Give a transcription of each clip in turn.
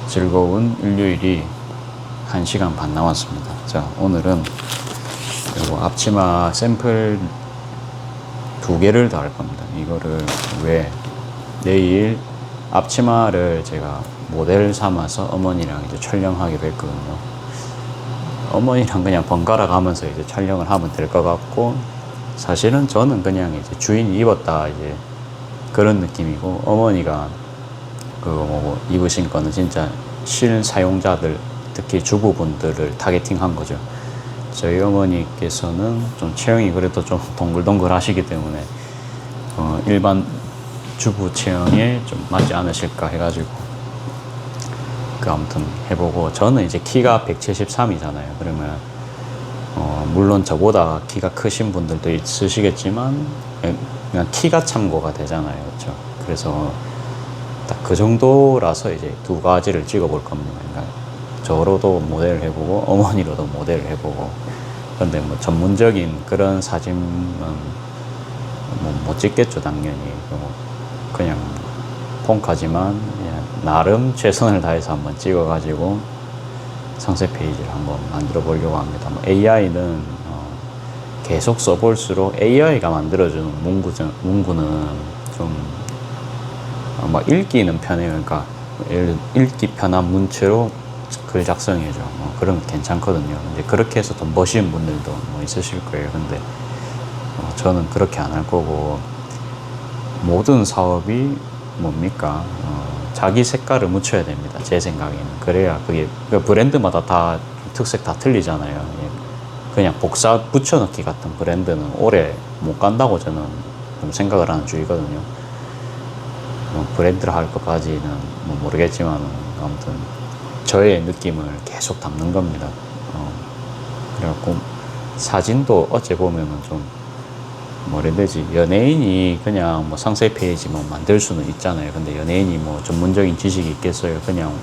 즐거운 일요일이 1시간 반 남았습니다. 자, 오늘은 그리고 앞치마 샘플 2개를 더 할 겁니다. 이거를 왜 내일 앞치마를 제가 모델 삼아서 어머니랑 이제 촬영하기로 했거든요. 어머니랑 그냥 번갈아 가면서 이제 촬영을 하면 될 것 같고, 사실은 저는 그냥 이제 주인이 입었다 이제 그런 느낌이고, 어머니가 입으신 거는 진짜 실사용자들, 특히 주부분들을 타겟팅한 거죠. 저희 어머니께서는 좀 체형이 그래도 좀 동글동글 하시기 때문에 일반 주부 체형에 좀 맞지 않으실까 해가지고 아무튼 해보고, 저는 이제 키가 173이잖아요. 그러면 물론 저보다 키가 크신 분들도 있으시겠지만 그냥 키가 참고가 되잖아요. 그렇죠? 그래서 딱 그 정도라서 이제 2가지를 찍어볼 겁니다. 그러니까 저로도 모델을 해보고 어머니로도 모델을 해보고. 근데 뭐 전문적인 그런 사진은 못 찍겠죠, 당연히. 그냥 폰카지만 나름 최선을 다해서 한번 찍어가지고 상세 페이지를 한번 만들어 보려고 합니다. AI는 계속 써볼수록 AI가 만들어주는 문구는 좀 읽기는 편해요. 그러니까 읽기 편한 문체로 글 작성해줘. 그런 거 괜찮거든요. 이제 그렇게 해서 돈 버시는 분들도 있으실 거예요. 근데 저는 그렇게 안 할 거고, 모든 사업이 뭡니까? 자기 색깔을 묻혀야 됩니다. 제 생각에는. 그래야 그게 브랜드마다 다 특색 다 틀리잖아요. 그냥 복사 붙여넣기 같은 브랜드는 오래 못 간다고 저는 좀 생각을 하는 주의거든요. 브랜드를 할 것까지는 모르겠지만 아무튼 저의 느낌을 계속 담는 겁니다. 그래갖고 사진도 어째 보면은 좀 뭐라 해야 되지, 연예인이 그냥 상세 페이지 만들 수는 있잖아요. 근데 연예인이 전문적인 지식이 있겠어요? 그냥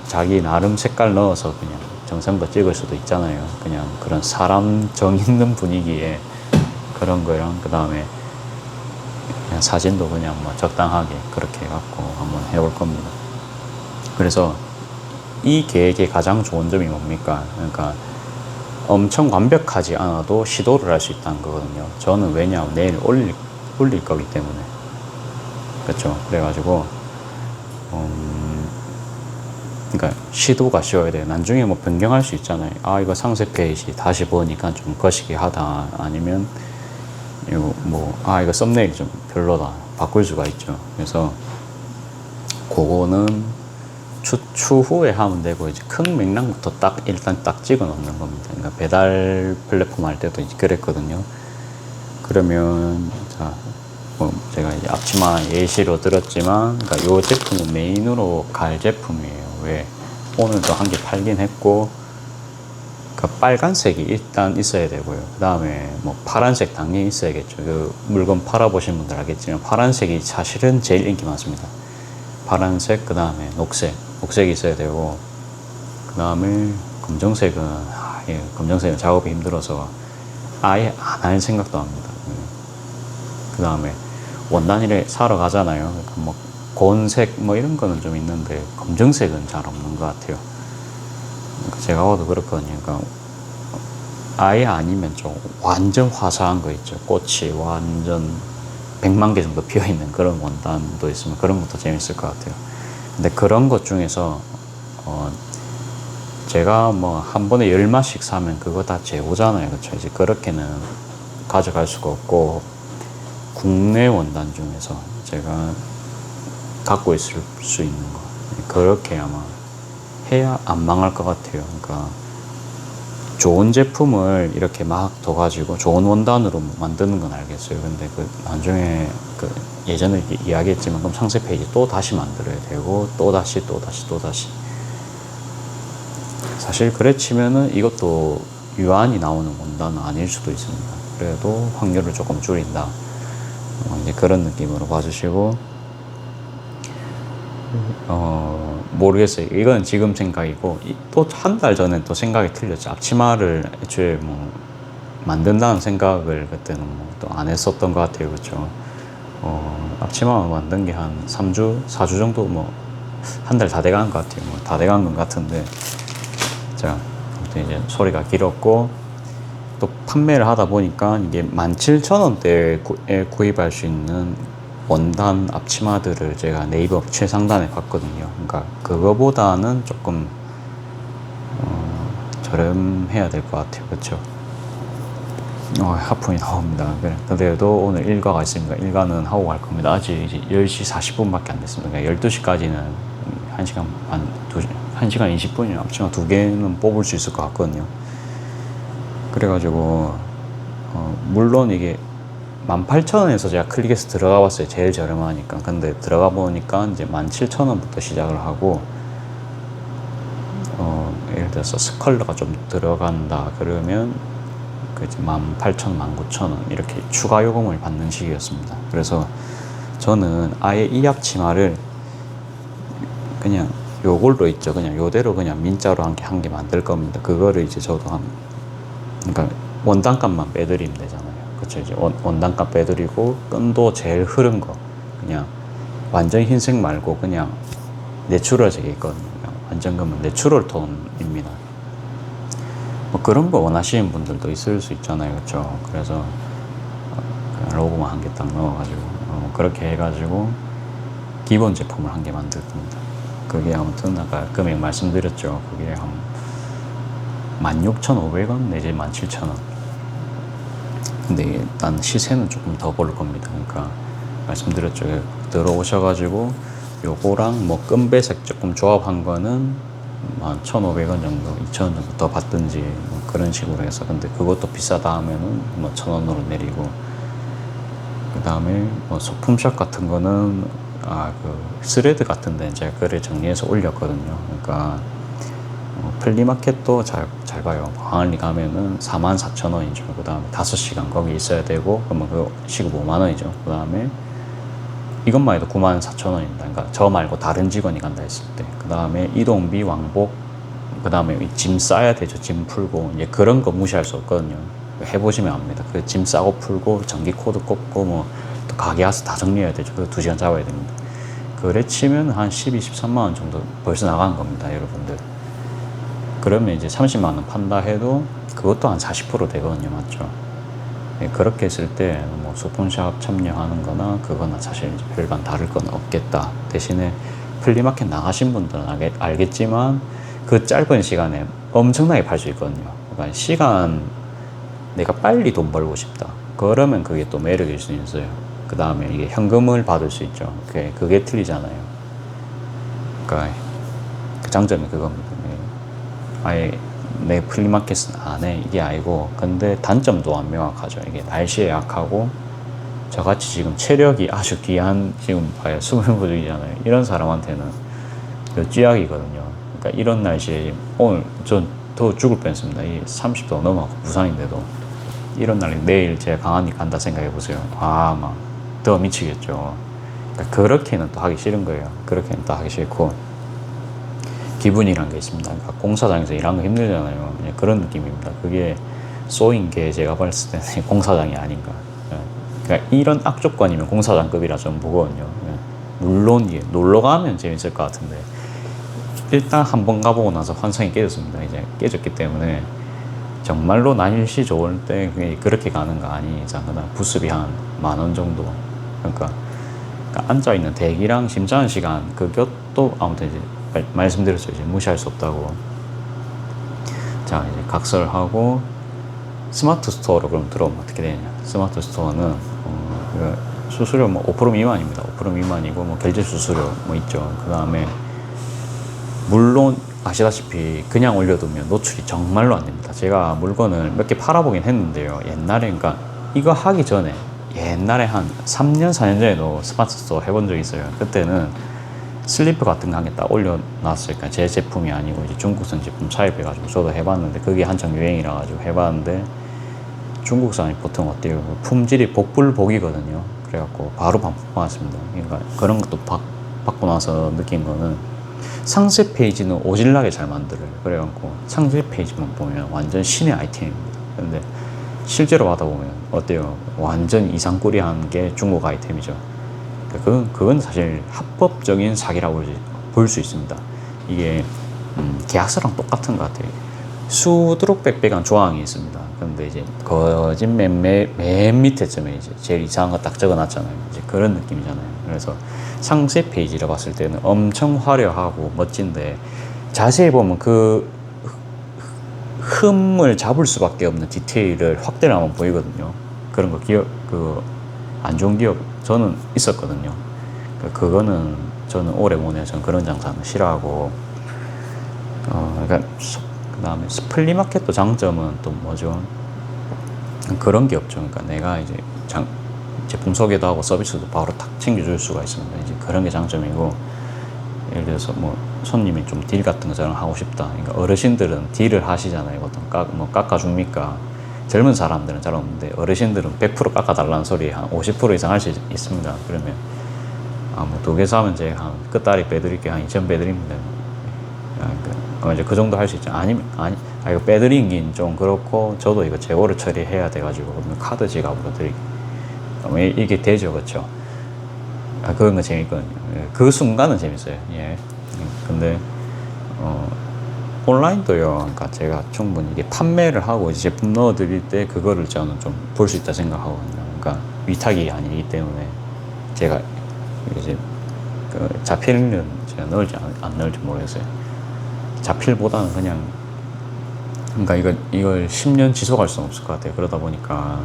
자기 나름 색깔 넣어서 그냥 정성껏 찍을 수도 있잖아요. 그냥 그런 사람 정 있는 분위기에 그런 거랑, 그 다음에 그냥 사진도 그냥 적당하게 그렇게 해갖고 한번 해볼 겁니다. 그래서 이 계획의 가장 좋은 점이 뭡니까? 그러니까 엄청 완벽하지 않아도 시도를 할 수 있다는 거거든요. 저는 왜냐하면 내일 올릴 거기 때문에. 그렇죠? 그래가지고 그러니까 시도가 쉬워야 돼요. 나중에 변경할 수 있잖아요. 이거 상세 페이지 다시 보니까 좀 거시기 하다, 아니면 이거 썸네일이 좀 별로다, 바꿀 수가 있죠. 그래서 그거는 추후에 하면 되고, 이제 큰 맥락부터 일단 찍어 놓는 겁니다. 그러니까 배달 플랫폼 할 때도 이제 그랬거든요. 그러면 제가 이제 앞치마 예시로 들었지만, 그러니까 요 제품은 메인으로 갈 제품이에요. 왜? 오늘도 한 개 팔긴 했고, 그러니까 빨간색이 일단 있어야 되고요. 그 다음에 파란색 당연히 있어야겠죠. 그 물건 팔아보신 분들 알겠지만 파란색이 사실은 제일 인기 많습니다. 파란색, 그 다음에 녹색이 있어야 되고, 그 다음에 검정색은 검정색은 작업이 힘들어서 아예 안 할 생각도 합니다. 그 다음에 원단을 사러 가잖아요. 그러니까 고온색 이런 거는 좀 있는데 검정색은 잘 없는 것 같아요. 제가 봐도 그렇거든요. 그러니까 아예 아니면 좀 완전 화사한 거 있죠. 꽃이 완전 100만 개 정도 피어있는 그런 원단도 있으면 그런 것도 재밌을 것 같아요. 근데 그런 것 중에서 제가 한 번에 10마씩 사면 그거 다 재고잖아요. 그렇죠? 이제 그렇게는 가져갈 수가 없고, 국내 원단 중에서 제가 갖고 있을 수 있는 거, 그렇게 아마 해야 안 망할 것 같아요. 그러니까 좋은 제품을 이렇게 막 둬가지고 좋은 원단으로 만드는 건 알겠어요. 근데 나중에 예전에 이야기했지만 그럼 상세 페이지 또 다시 만들어야 되고, 또 다시 사실 그래 치면은 이것도 유한히 나오는 원단은 아닐 수도 있습니다. 그래도 확률을 조금 줄인다, 이제 그런 느낌으로 봐주시고, 모르겠어요. 이건 지금 생각이고, 또 한 달 전에 또 생각이 틀렸죠. 앞치마를 애초에 만든다는 생각을 그때는 또 안 했었던 것 같아요. 그렇죠? 앞치마 만든 게 한 3주, 4주 정도 한 달 다 돼가는 것 같아요. 뭐 다 돼가는 것 같은데, 자, 아무튼 이제 소리가 길었고, 또 판매를 하다 보니까 이게 17,000원대에 구입할 수 있는 원단 앞치마들을 제가 네이버 최상단에 봤거든요. 그러니까 그거보다는 조금 저렴해야 될 것 같아요. 그렇죠? 하품이 나옵니다. 그래도 오늘 일과가 있으니까 일과는 하고 갈 겁니다. 아직 이제 10시 40분밖에 안 됐습니다. 그러니까 12시까지는 1시간 반, 1시간 20분이나 앞치마 2개는 뽑을 수 있을 것 같거든요. 그래가지고 물론 이게 18,000원에서 제가 클릭해서 들어가 봤어요. 제일 저렴하니까. 근데 들어가 보니까 이제 17,000원부터 시작을 하고, 예를 들어서 스컬러가 좀 들어간다 그러면 그 이제 18,000원, 19,000원 이렇게 추가 요금을 받는 식이었습니다. 그래서 저는 아예 이 앞치마를 그냥 요걸로 있죠. 그냥 요대로 그냥 민자로 한 개 만들 겁니다. 그거를 이제 저도 그러니까 원단값만 빼드리면 되잖아요. 그렇죠. 이제 원단값 빼드리고 끈도 제일 흐른 거 그냥 완전 흰색 말고 그냥 내추럴색이 있거든요. 완전 그러면 내추럴 톤입니다. 뭐 그런 거 원하시는 분들도 있을 수 있잖아요. 그렇죠. 그래서 로고만 한 개 딱 넣어가지고 그렇게 해가지고 기본 제품을 한 개 만들 겁니다. 그게 아무튼 아까 금액 말씀드렸죠. 그게 한 16,500원 내지 17,000원. 근데 일단 시세는 조금 더 볼 겁니다. 그러니까 말씀드렸죠. 들어오셔가지고 요거랑 뭐 끈배색 조금 조합한 거는 한 1,500원 정도, 2,000원 정도 더 받든지 뭐 그런 식으로 해서. 근데 그것도 비싸다 하면은 뭐 1,000원으로 내리고, 그 다음에 뭐 소품샵 같은 거는 그 스레드 같은 데 제가 글을 정리해서 올렸거든요. 그러니까 플리마켓도 잘 봐요. 광안리 가면은 44,000원이죠. 그 다음에 5시간 거기 있어야 되고, 그러면 그 시급 5만원이죠. 그 다음에 이것만 해도 94,000원입니다. 그러니까 저 말고 다른 직원이 간다 했을 때. 그 다음에 이동비, 왕복, 그 다음에 짐 싸야 되죠. 짐 풀고. 이제 그런 거 무시할 수 없거든요. 해보시면 압니다. 그 짐 싸고 풀고, 전기 코드 꽂고, 뭐, 또 가게 와서 다 정리해야 되죠. 그거 2시간 잡아야 됩니다. 그래 치면 한 12, 13만원 정도 벌써 나간 겁니다. 여러분들. 그러면 이제 30만원 판다 해도 그것도 한 40% 되거든요. 맞죠? 그렇게 했을 때 뭐 소품샵 참여하는 거나 그거나 사실 이제 별반 다를 건 없겠다. 대신에 플리마켓 나가신 분들은 알겠지만 그 짧은 시간에 엄청나게 팔 수 있거든요. 그러니까 시간 내가 빨리 돈 벌고 싶다. 그러면 그게 또 매력일 수 있어요. 그 다음에 이게 현금을 받을 수 있죠. 그게 틀리잖아요. 그러니까 그 장점이 그겁니다. 아예 내 플리마켓은 안 해 이게 아니고, 근데 단점도 안 명확하죠. 이게 날씨에 약하고, 저같이 지금 체력이 아주 귀한, 지금 봐요 20명 중이잖아요. 이런 사람한테는 쥐약이거든요. 그러니까 이런 날씨에 오늘 전 더 죽을 뻔했습니다. 이 30도 넘어가고 부산인데도 이런 날에 내일 제가 강한리 간다 생각해 보세요. 막 더 미치겠죠. 그러니까 그렇게는 또 하기 싫은 거예요. 그렇게는 또 하기 싫고, 기분이란 게 있습니다. 그러니까 공사장에서 일하는 거 힘들잖아요. 그냥 그런 느낌입니다. 그게 쏘인 게 제가 봤을 때는 공사장이 아닌가. 그러니까 이런 악조건이면 공사장급이라 좀 무거운요. 물론 놀러 가면 재밌을 것 같은데, 일단 한번 가보고 나서 환상이 깨졌습니다. 이제 깨졌기 때문에 정말로 날씨 좋을 때 그렇게 가는 거 아닌 이상 그다음 부스비 한 10,000원 정도. 그러니까 앉아있는 대기랑 심사하는 시간, 그것도 아무튼 이제 말씀드렸죠. 이제 무시할 수 없다고. 자, 이제 각설하고 스마트 스토어로 그럼 들어오면 어떻게 되냐. 스마트 스토어는 수수료 뭐 5% 미만입니다. 5% 미만이고, 뭐 결제 수수료 뭐 있죠. 그 다음에 물론 아시다시피 그냥 올려두면 노출이 정말로 안 됩니다. 제가 물건을 몇 개 팔아보긴 했는데요. 옛날에, 그러니까 이거 하기 전에 옛날에 한 3년, 4년 전에도 스마트 스토어 해본 적이 있어요. 그때는 슬리퍼 같은 거 한 개 딱 올려놨어요. 그러니까 제 제품이 아니고 이제 중국산 제품 차입해가지고 저도 해봤는데, 그게 한창 유행이라 가지고 해봤는데, 중국산이 보통 어때요? 품질이 복불복이거든요. 그래갖고 바로 반품 받았습니다. 그러니까 그런 것도 받고 나서 느낀 거는, 상세 페이지는 오질나게 잘 만들어요. 그래갖고 상세 페이지만 보면 완전 신의 아이템입니다. 근데 실제로 받아보면 어때요? 완전 이상꾸리한 게 중국 아이템이죠. 그건 사실 합법적인 사기라고 볼 수 있습니다. 이게 계약서랑 똑같은 것 같아요. 수두룩 빽빽한 조항이 있습니다. 그런데 이제 거진 맨 밑에쯤에 이제 제일 이상한 거 딱 적어놨잖아요. 이제 그런 느낌이잖아요. 그래서 상세 페이지를 봤을 때는 엄청 화려하고 멋진데 자세히 보면 그 흠을 잡을 수밖에 없는 디테일을 확대를 하면 보이거든요. 그런 거 안 좋은 기억 저는 있었거든요. 그거는 저는 오래 못 해요. 저는 그런 장사는 싫어하고. 그러니까 그 다음에 플리마켓도 장점은 또 뭐죠? 그런 게 없죠. 그러니까 내가 이제 제품 소개도 하고 서비스도 바로 탁 챙겨줄 수가 있습니다. 이제 그런 게 장점이고, 예를 들어서 뭐 손님이 좀 딜 같은 거 저랑 하고 싶다. 그러니까 어르신들은 딜을 하시잖아요. 보통 깎아줍니까? 젊은 사람들은 잘 없는데 어르신들은 100% 깎아달라는 소리 한 50% 이상 할 수 있습니다. 그러면 뭐 2개 사면 제가 한 끝다리 빼드릴게요. 한 2천 빼드립니다. 이제 그 정도 할 수 있죠. 이거 빼드린 긴 좀 그렇고, 저도 이거 재고를 처리해야 돼가지고, 그러면 카드 지갑으로 드릴게요. 이게 되죠, 그렇죠? 그런 거 재밌거든요. 그 순간은 재밌어요. 예. 근데, 온라인도요. 그러니까 제가 충분히 이게 판매를 하고 이제 제품 넣어드릴 때 그거를 저는 좀 볼 수 있다 생각하거든요. 그러니까 위탁이 아니기 때문에 제가 이제 자필은 제가 넣을지 안 넣을지 모르겠어요. 자필보다는 그러니까 이걸 10년 지속할 수는 없을 것 같아요. 그러다 보니까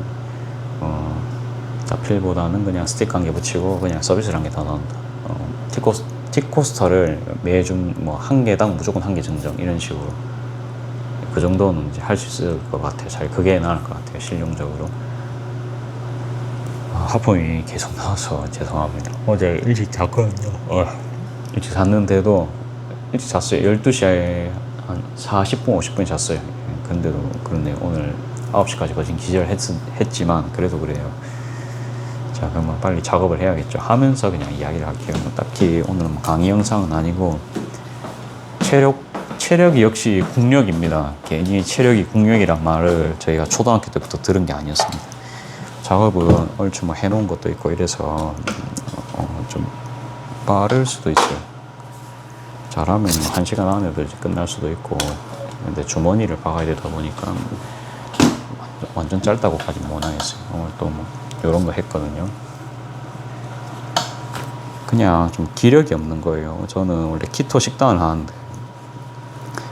자필보다는 그냥 스티커 한 개 붙이고 그냥 서비스를 한 개 더 넣는다. 틱코스터를 매주 뭐 한 개당 무조건 한 개 증정 이런 식으로, 그 정도는 이제 할 수 있을 것 같아요. 잘 그게 나을 것 같아요. 실용적으로. 하품이 계속 나와서 죄송합니다. 어제 일찍 잤거든요. 일찍 잤는데도 일찍 잤어요. 12시에 한 40분, 50분 잤어요. 근데도 그렇네요. 오늘 9시까지 거진 기절했지만 그래도 그래요. 자, 그러면 빨리 작업을 해야겠죠. 하면서 그냥 이야기를 할게요. 딱히 오늘은 강의 영상은 아니고, 체력이 역시 국력입니다. 괜히 체력이 국력이란 말을 저희가 초등학교 때부터 들은 게 아니었습니다. 작업은 얼추 뭐 해놓은 것도 있고 이래서 좀 빠를 수도 있어요. 잘하면 1시간 안에도 이제 끝날 수도 있고, 근데 주머니를 박아야 되다 보니까 완전 짧다고까지 못 하겠어요. 오늘 또 뭐 이런 거 했거든요. 그냥 좀 기력이 없는 거예요. 저는 원래 키토 식단을 하는데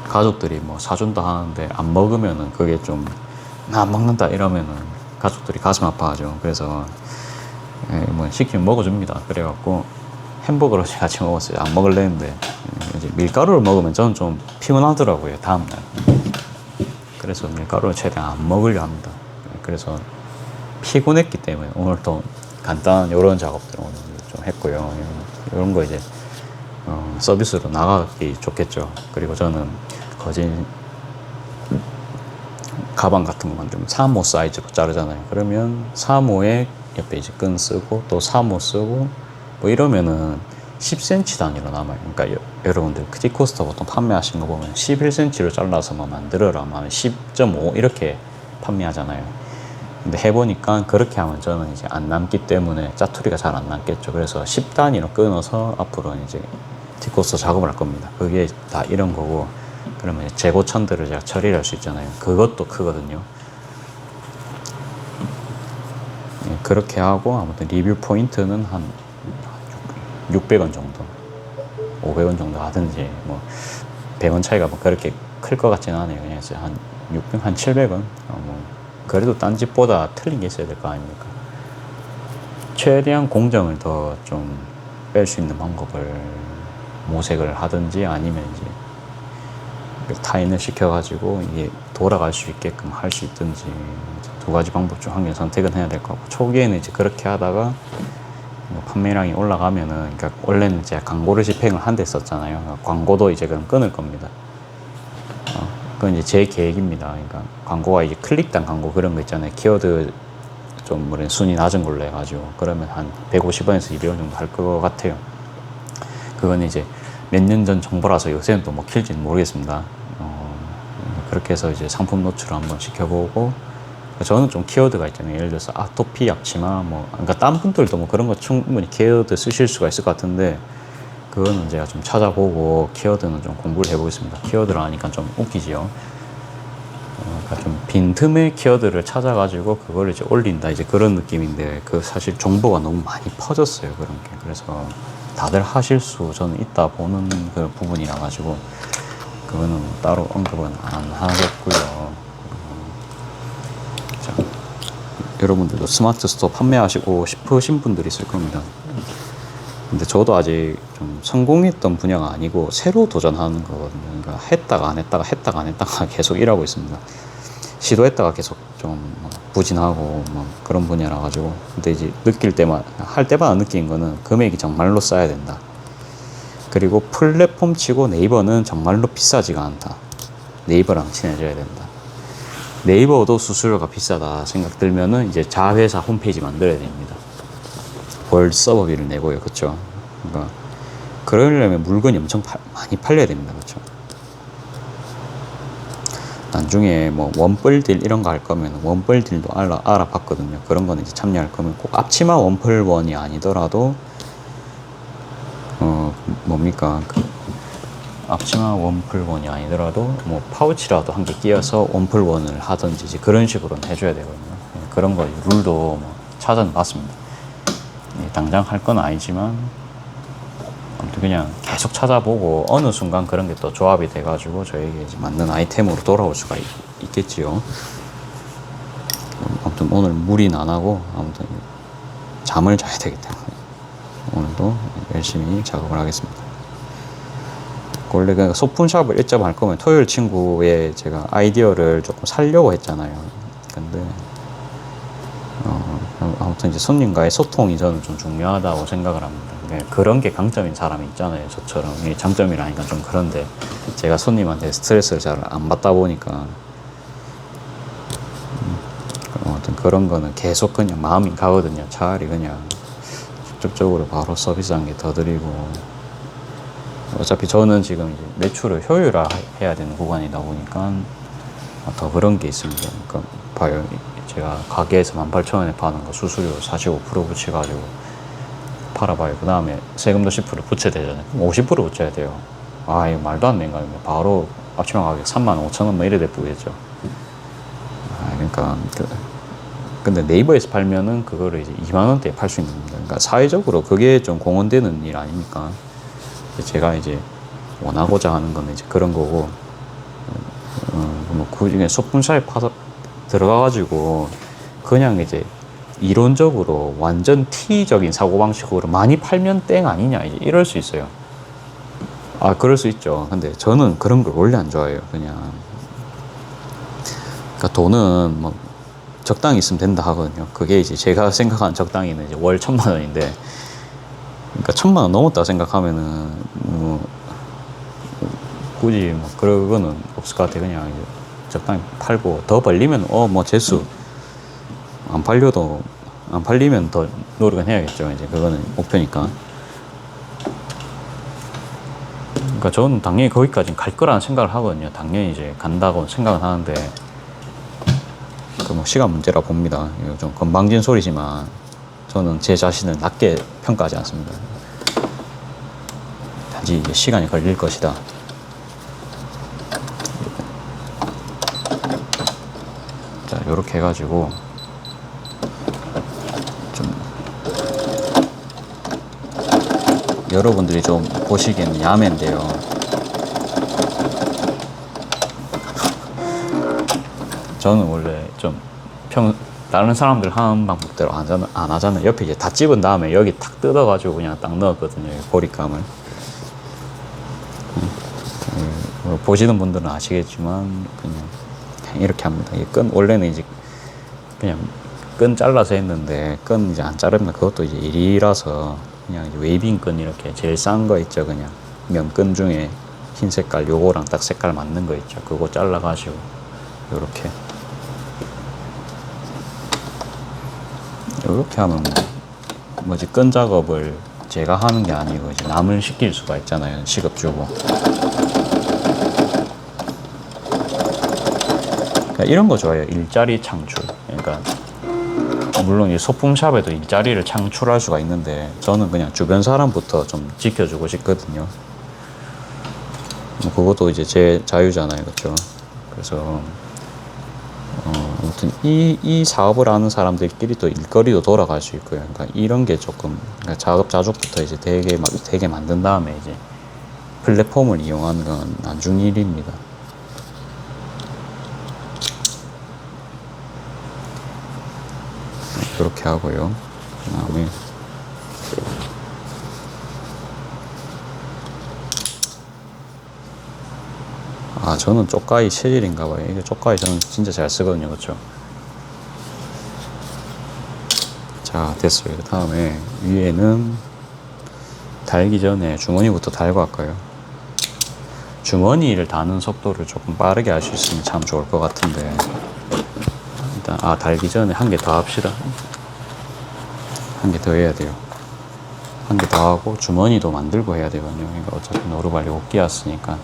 가족들이 뭐 사준다 하는데 안 먹으면은 그게 좀 나 안 먹는다 이러면은 가족들이 가슴 아파하죠. 그래서 뭐 시키면 먹어줍니다. 그래갖고 햄버거를 같이 먹었어요. 안 먹을래는데 이제 밀가루를 먹으면 저는 좀 피곤하더라고요, 다음날. 그래서 밀가루를 최대한 안 먹으려 합니다. 그래서 피곤했기 때문에 오늘 또 간단한 이런 작업들 오늘 좀 했고요. 이런 거 이제 서비스로 나가기 좋겠죠. 그리고 저는 거진 가방 같은 거 만들면 3호 사이즈로 자르잖아요. 그러면 3호에 옆에 이제 끈 쓰고 또 3호 쓰고 뭐 이러면은 10cm 단위로 남아요. 그러니까 여러분들 틱코스터 보통 판매하시는 거 보면 11cm로 잘라서 뭐 만들어라 하면 10.5 이렇게 판매하잖아요. 근데 해보니까 그렇게 하면 저는 이제 안 남기 때문에 짜투리가 잘 안 남겠죠. 그래서 10단위로 끊어서 앞으로 이제 틱코스터 작업을 할 겁니다. 그게 다 이런 거고, 그러면 재고천들을 제가 처리를 할 수 있잖아요. 그것도 크거든요. 그렇게 하고 아무튼 리뷰 포인트는 한 600원 정도, 500원 정도 하든지 뭐 100원 차이가 뭐 그렇게 클 것 같지는 않아요. 그냥 한 700원. 뭐 그래도 딴 집보다 틀린 게 있어야 될 거 아닙니까? 최대한 공정을 더 좀 뺄 수 있는 방법을 모색을 하든지 아니면 이제 타인을 시켜가지고 이게 돌아갈 수 있게끔 할 수 있든지, 두 가지 방법 중 한 개 선택은 해야 될 것 같고, 초기에는 이제 그렇게 하다가 판매량이 올라가면은, 그러니까 원래는 제가 광고를 집행을 한 대 썼잖아요. 그러니까 광고도 이제 그럼 끊을 겁니다. 그건 이제 제 계획입니다. 그러니까 광고가 이제 클릭당 광고 그런 거 있잖아요. 키워드 좀 뭐래 순위 낮은 걸로 해가지고 그러면 한 150원에서 200원 정도 할 것 같아요. 그건 이제 몇 년 전 정보라서 요새는 또 뭐 킬지는 모르겠습니다. 그렇게 해서 이제 상품 노출을 한번 시켜보고, 저는 좀 키워드가 있잖아요. 예를 들어서 아토피 약치마 뭐, 그러니까 다른 분들도 뭐 그런 거 충분히 키워드 쓰실 수가 있을 것 같은데, 그거는 제가 좀 찾아보고 키워드는 좀 공부를 해보겠습니다. 키워드를 하니까 좀 웃기지요. 그러니까 좀 빈틈의 키워드를 찾아가지고 그걸 이제 올린다 이제 그런 느낌인데 그 사실 정보가 너무 많이 퍼졌어요 그런 게. 그래서 다들 하실 수 저는 있다 보는 그 부분이라 가지고 그거는 따로 언급은 안 하겠고요. 자, 여러분들도 스마트 스토어 판매하시고 싶으신 분들이 있을 겁니다. 근데 저도 아직 좀 성공했던 분야가 아니고 새로 도전하는 거거든요. 그러니까 했다가 안 했다가 했다가 안 했다가 계속 일하고 있습니다. 시도했다가 계속 좀 부진하고 뭐 그런 분야라 가지고. 근데 이제 느낄 때만 할 때마다 느낀 거는 금액이 정말로 싸야 된다. 그리고 플랫폼 치고 네이버는 정말로 비싸지가 않다. 네이버랑 친해져야 된다. 네이버도 수수료가 비싸다 생각 들면은 이제 자회사 홈페이지 만들어야 됩니다. 월 서버비를 내고요, 그렇죠? 그러니까 그러려면 물건이 엄청 많이 팔려야 됩니다, 그렇죠? 나중에 뭐 원뿔딜 이런 거 할 거면 원뿔딜도 알아봤거든요. 그런 거는 이제 참여할 거면 꼭 앞치마 원뿔원이 아니더라도 뭡니까 그 앞치마 원뿔원이 아니더라도 뭐 파우치라도 한 개 끼워서 원뿔원을 하든지 이제 그런 식으로는 해줘야 되거든요. 그런 거 룰도 뭐 찾아놨습니다. 당장 할 건 아니지만 아무튼 그냥 계속 찾아보고 어느 순간 그런 게 또 조합이 돼가지고 저에게 이제 맞는 아이템으로 돌아올 수가 있겠지요. 아무튼 오늘 무리는 안 하고 아무튼 잠을 자야 되기 때문에 오늘도 열심히 작업을 하겠습니다. 원래 그 소품샵을 1점 할 거면 토요일 친구의 제가 아이디어를 조금 살려고 했잖아요. 근데 아무튼 이제 손님과의 소통이 저는 좀 중요하다고 생각을 합니다. 그런 게 강점인 사람이 있잖아요. 저처럼. 이게 장점이라니까 좀 그런데 제가 손님한테 스트레스를 잘 안 받다 보니까 아무튼 그런 거는 계속 그냥 마음이 가거든요. 차라리 그냥 직접적으로 바로 서비스한 게 더 드리고 어차피 저는 지금 이제 매출을 효율화해야 되는 구간이다 보니까 더 그런 게 있습니다. 그러니까 봐요. 제가 가게에서 18,000원에 파는 거 수수료 45% 붙여가지고 팔아봐요. 그 다음에 세금도 10% 붙여야 되잖아요. 50% 붙여야 돼요. 아, 이거 말도 안 되는 거 아닙니까? 바로 앞치마 가격 35,000원 뭐 이래 돼버리겠죠. 그러니까 근데 네이버에서 팔면은 그거를 이제 2만원대에 팔 수 있는 겁니다. 그러니까 사회적으로 그게 좀 공헌되는 일 아닙니까? 제가 이제 원하고자 하는 건 이제 그런 거고, 뭐 굳이 소품샵에 파서 들어가가지고 그냥 이제 이론적으로 완전 T적인 사고방식으로 많이 팔면 땡 아니냐 이제 이럴 수 있어요. 아, 그럴 수 있죠. 근데 저는 그런 걸 원래 안 좋아해요. 그냥 그러니까 돈은 뭐 적당히 있으면 된다 하거든요. 그게 이제 제가 생각하는 적당히는 이제 월 1,000,000원인데, 그러니까 1,000,000원 넘었다 생각하면은 뭐 굳이 뭐 그거는 없을 것 같아. 그냥 이제 적당히 팔고 더 벌리면 뭐 재수 안 팔리면 더 노력은 해야겠죠. 이제 그거는 목표니까. 그러니까 저는 당연히 거기까지 갈 거라는 생각을 하거든요. 당연히 이제 간다고 생각은 하는데 그 뭐 시간 문제라 봅니다. 이거 좀 건방진 소리지만 저는 제 자신을 낮게 평가하지 않습니다. 단지 이제 시간이 걸릴 것이다. 자, 요렇게 해가지고 좀 여러분들이 좀 보시기에는 야매인데요. 저는 원래 좀 다른 사람들 하는 방법대로 안 하잖아요. 옆에 이제 다 찝은 다음에 여기 탁 뜯어가지고 그냥 딱 넣었거든요. 보리감을. 보시는 분들은 아시겠지만 그냥 이렇게 합니다. 이 끈 원래는 이제 그냥 끈 잘라서 했는데 끈 이제 안 자르면 그것도 이제 일이라서 그냥 이제 웨이빙 끈 이렇게 제일 싼 거 있죠. 그냥 면끈 중에 흰 색깔 요거랑 딱 색깔 맞는 거 있죠. 그거 잘라가지고 요렇게 하면 뭐지 끈 작업을 제가 하는 게 아니고 이제 남을 시킬 수가 있잖아요. 시급 주고. 그러니까 이런 거 좋아해요. 일자리 창출. 그러니까 물론 이 소품샵에도 일자리를 창출할 수가 있는데 저는 그냥 주변 사람부터 좀 지켜주고 싶거든요. 뭐 그것도 이제 제 자유잖아요, 그렇죠? 그래서 아무튼 이 사업을 하는 사람들끼리 또 일거리도 돌아갈 수 있고요. 그러니까 이런 게 조금 그러니까 자급자족부터 이제 되게 만든 다음에 이제 플랫폼을 이용하는 건 나중 일입니다. 그렇게 하고요. 그다음에 저는 쪽가위 체질인가 봐요. 이게 쪽가위 저는 진짜 잘 쓰거든요, 그렇죠? 자, 됐어요. 그 다음에 위에는 달기 전에 주머니부터 달고 할까요? 주머니를 다는 속도를 조금 빠르게 할 수 있으면 참 좋을 것 같은데 일단 달기 전에 한 개 더 합시다. 한 개 더 해야 돼요. 한 개 더 하고 주머니도 만들고 해야 되거든요. 그러니까 어차피 노루발이 5끼였으니까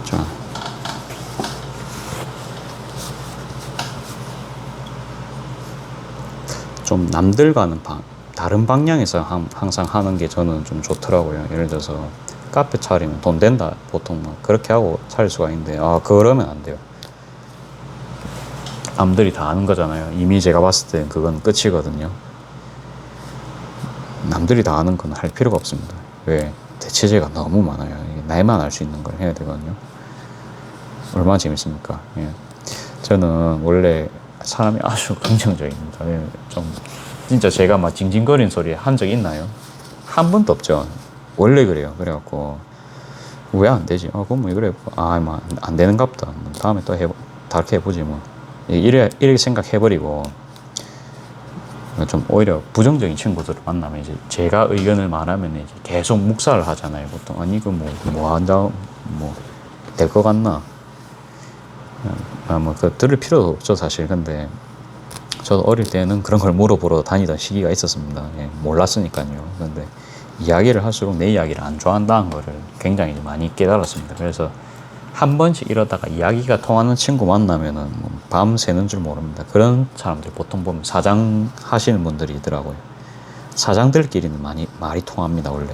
자, 좀 남들과는 다른 방향에서 항상 하는 게 저는 좀 좋더라고요. 예를 들어서 카페 차리면 돈 된다 보통 막 그렇게 하고 차릴 수가 있는데 그러면 안 돼요. 남들이 다 아는 거잖아요. 이미 제가 봤을 때 그건 끝이거든요. 남들이 다 아는 건 할 필요가 없습니다. 왜? 대체제가 너무 많아요. 나만 알 수 있는 걸 해야 되거든요. 얼마나 재밌습니까? 예. 저는 원래 사람이 아주 긍정적입니다. 예. 좀 진짜 제가 막 징징거리는 소리 한 적 있나요? 한 번도 없죠. 원래 그래요. 그래갖고 왜 안 되지? 그럼 왜 그래? 뭐 안 되는가 보다. 다음에 또 다르게 해보지 뭐. 이렇게 생각해버리고 좀 오히려 부정적인 친구들을 만나면 이제 제가 의견을 말하면 이제 계속 묵살을 하잖아요. 보통 아니 이거 뭐 한다 뭐 될 것 같나? 그 들을 필요도 없죠 사실. 근데 저도 어릴 때는 그런 걸 물어보러 다니던 시기가 있었습니다. 예, 몰랐으니까요. 근데 이야기를 할수록 내 이야기를 안 좋아한다는 거를 굉장히 많이 깨달았습니다. 그래서 한 번씩 이러다가 이야기가 통하는 친구 만나면은 밤 새는 줄 모릅니다. 그런 사람들 보통 보면 사장 하시는 분들이 있더라고요. 사장들끼리는 말이 통합니다, 원래.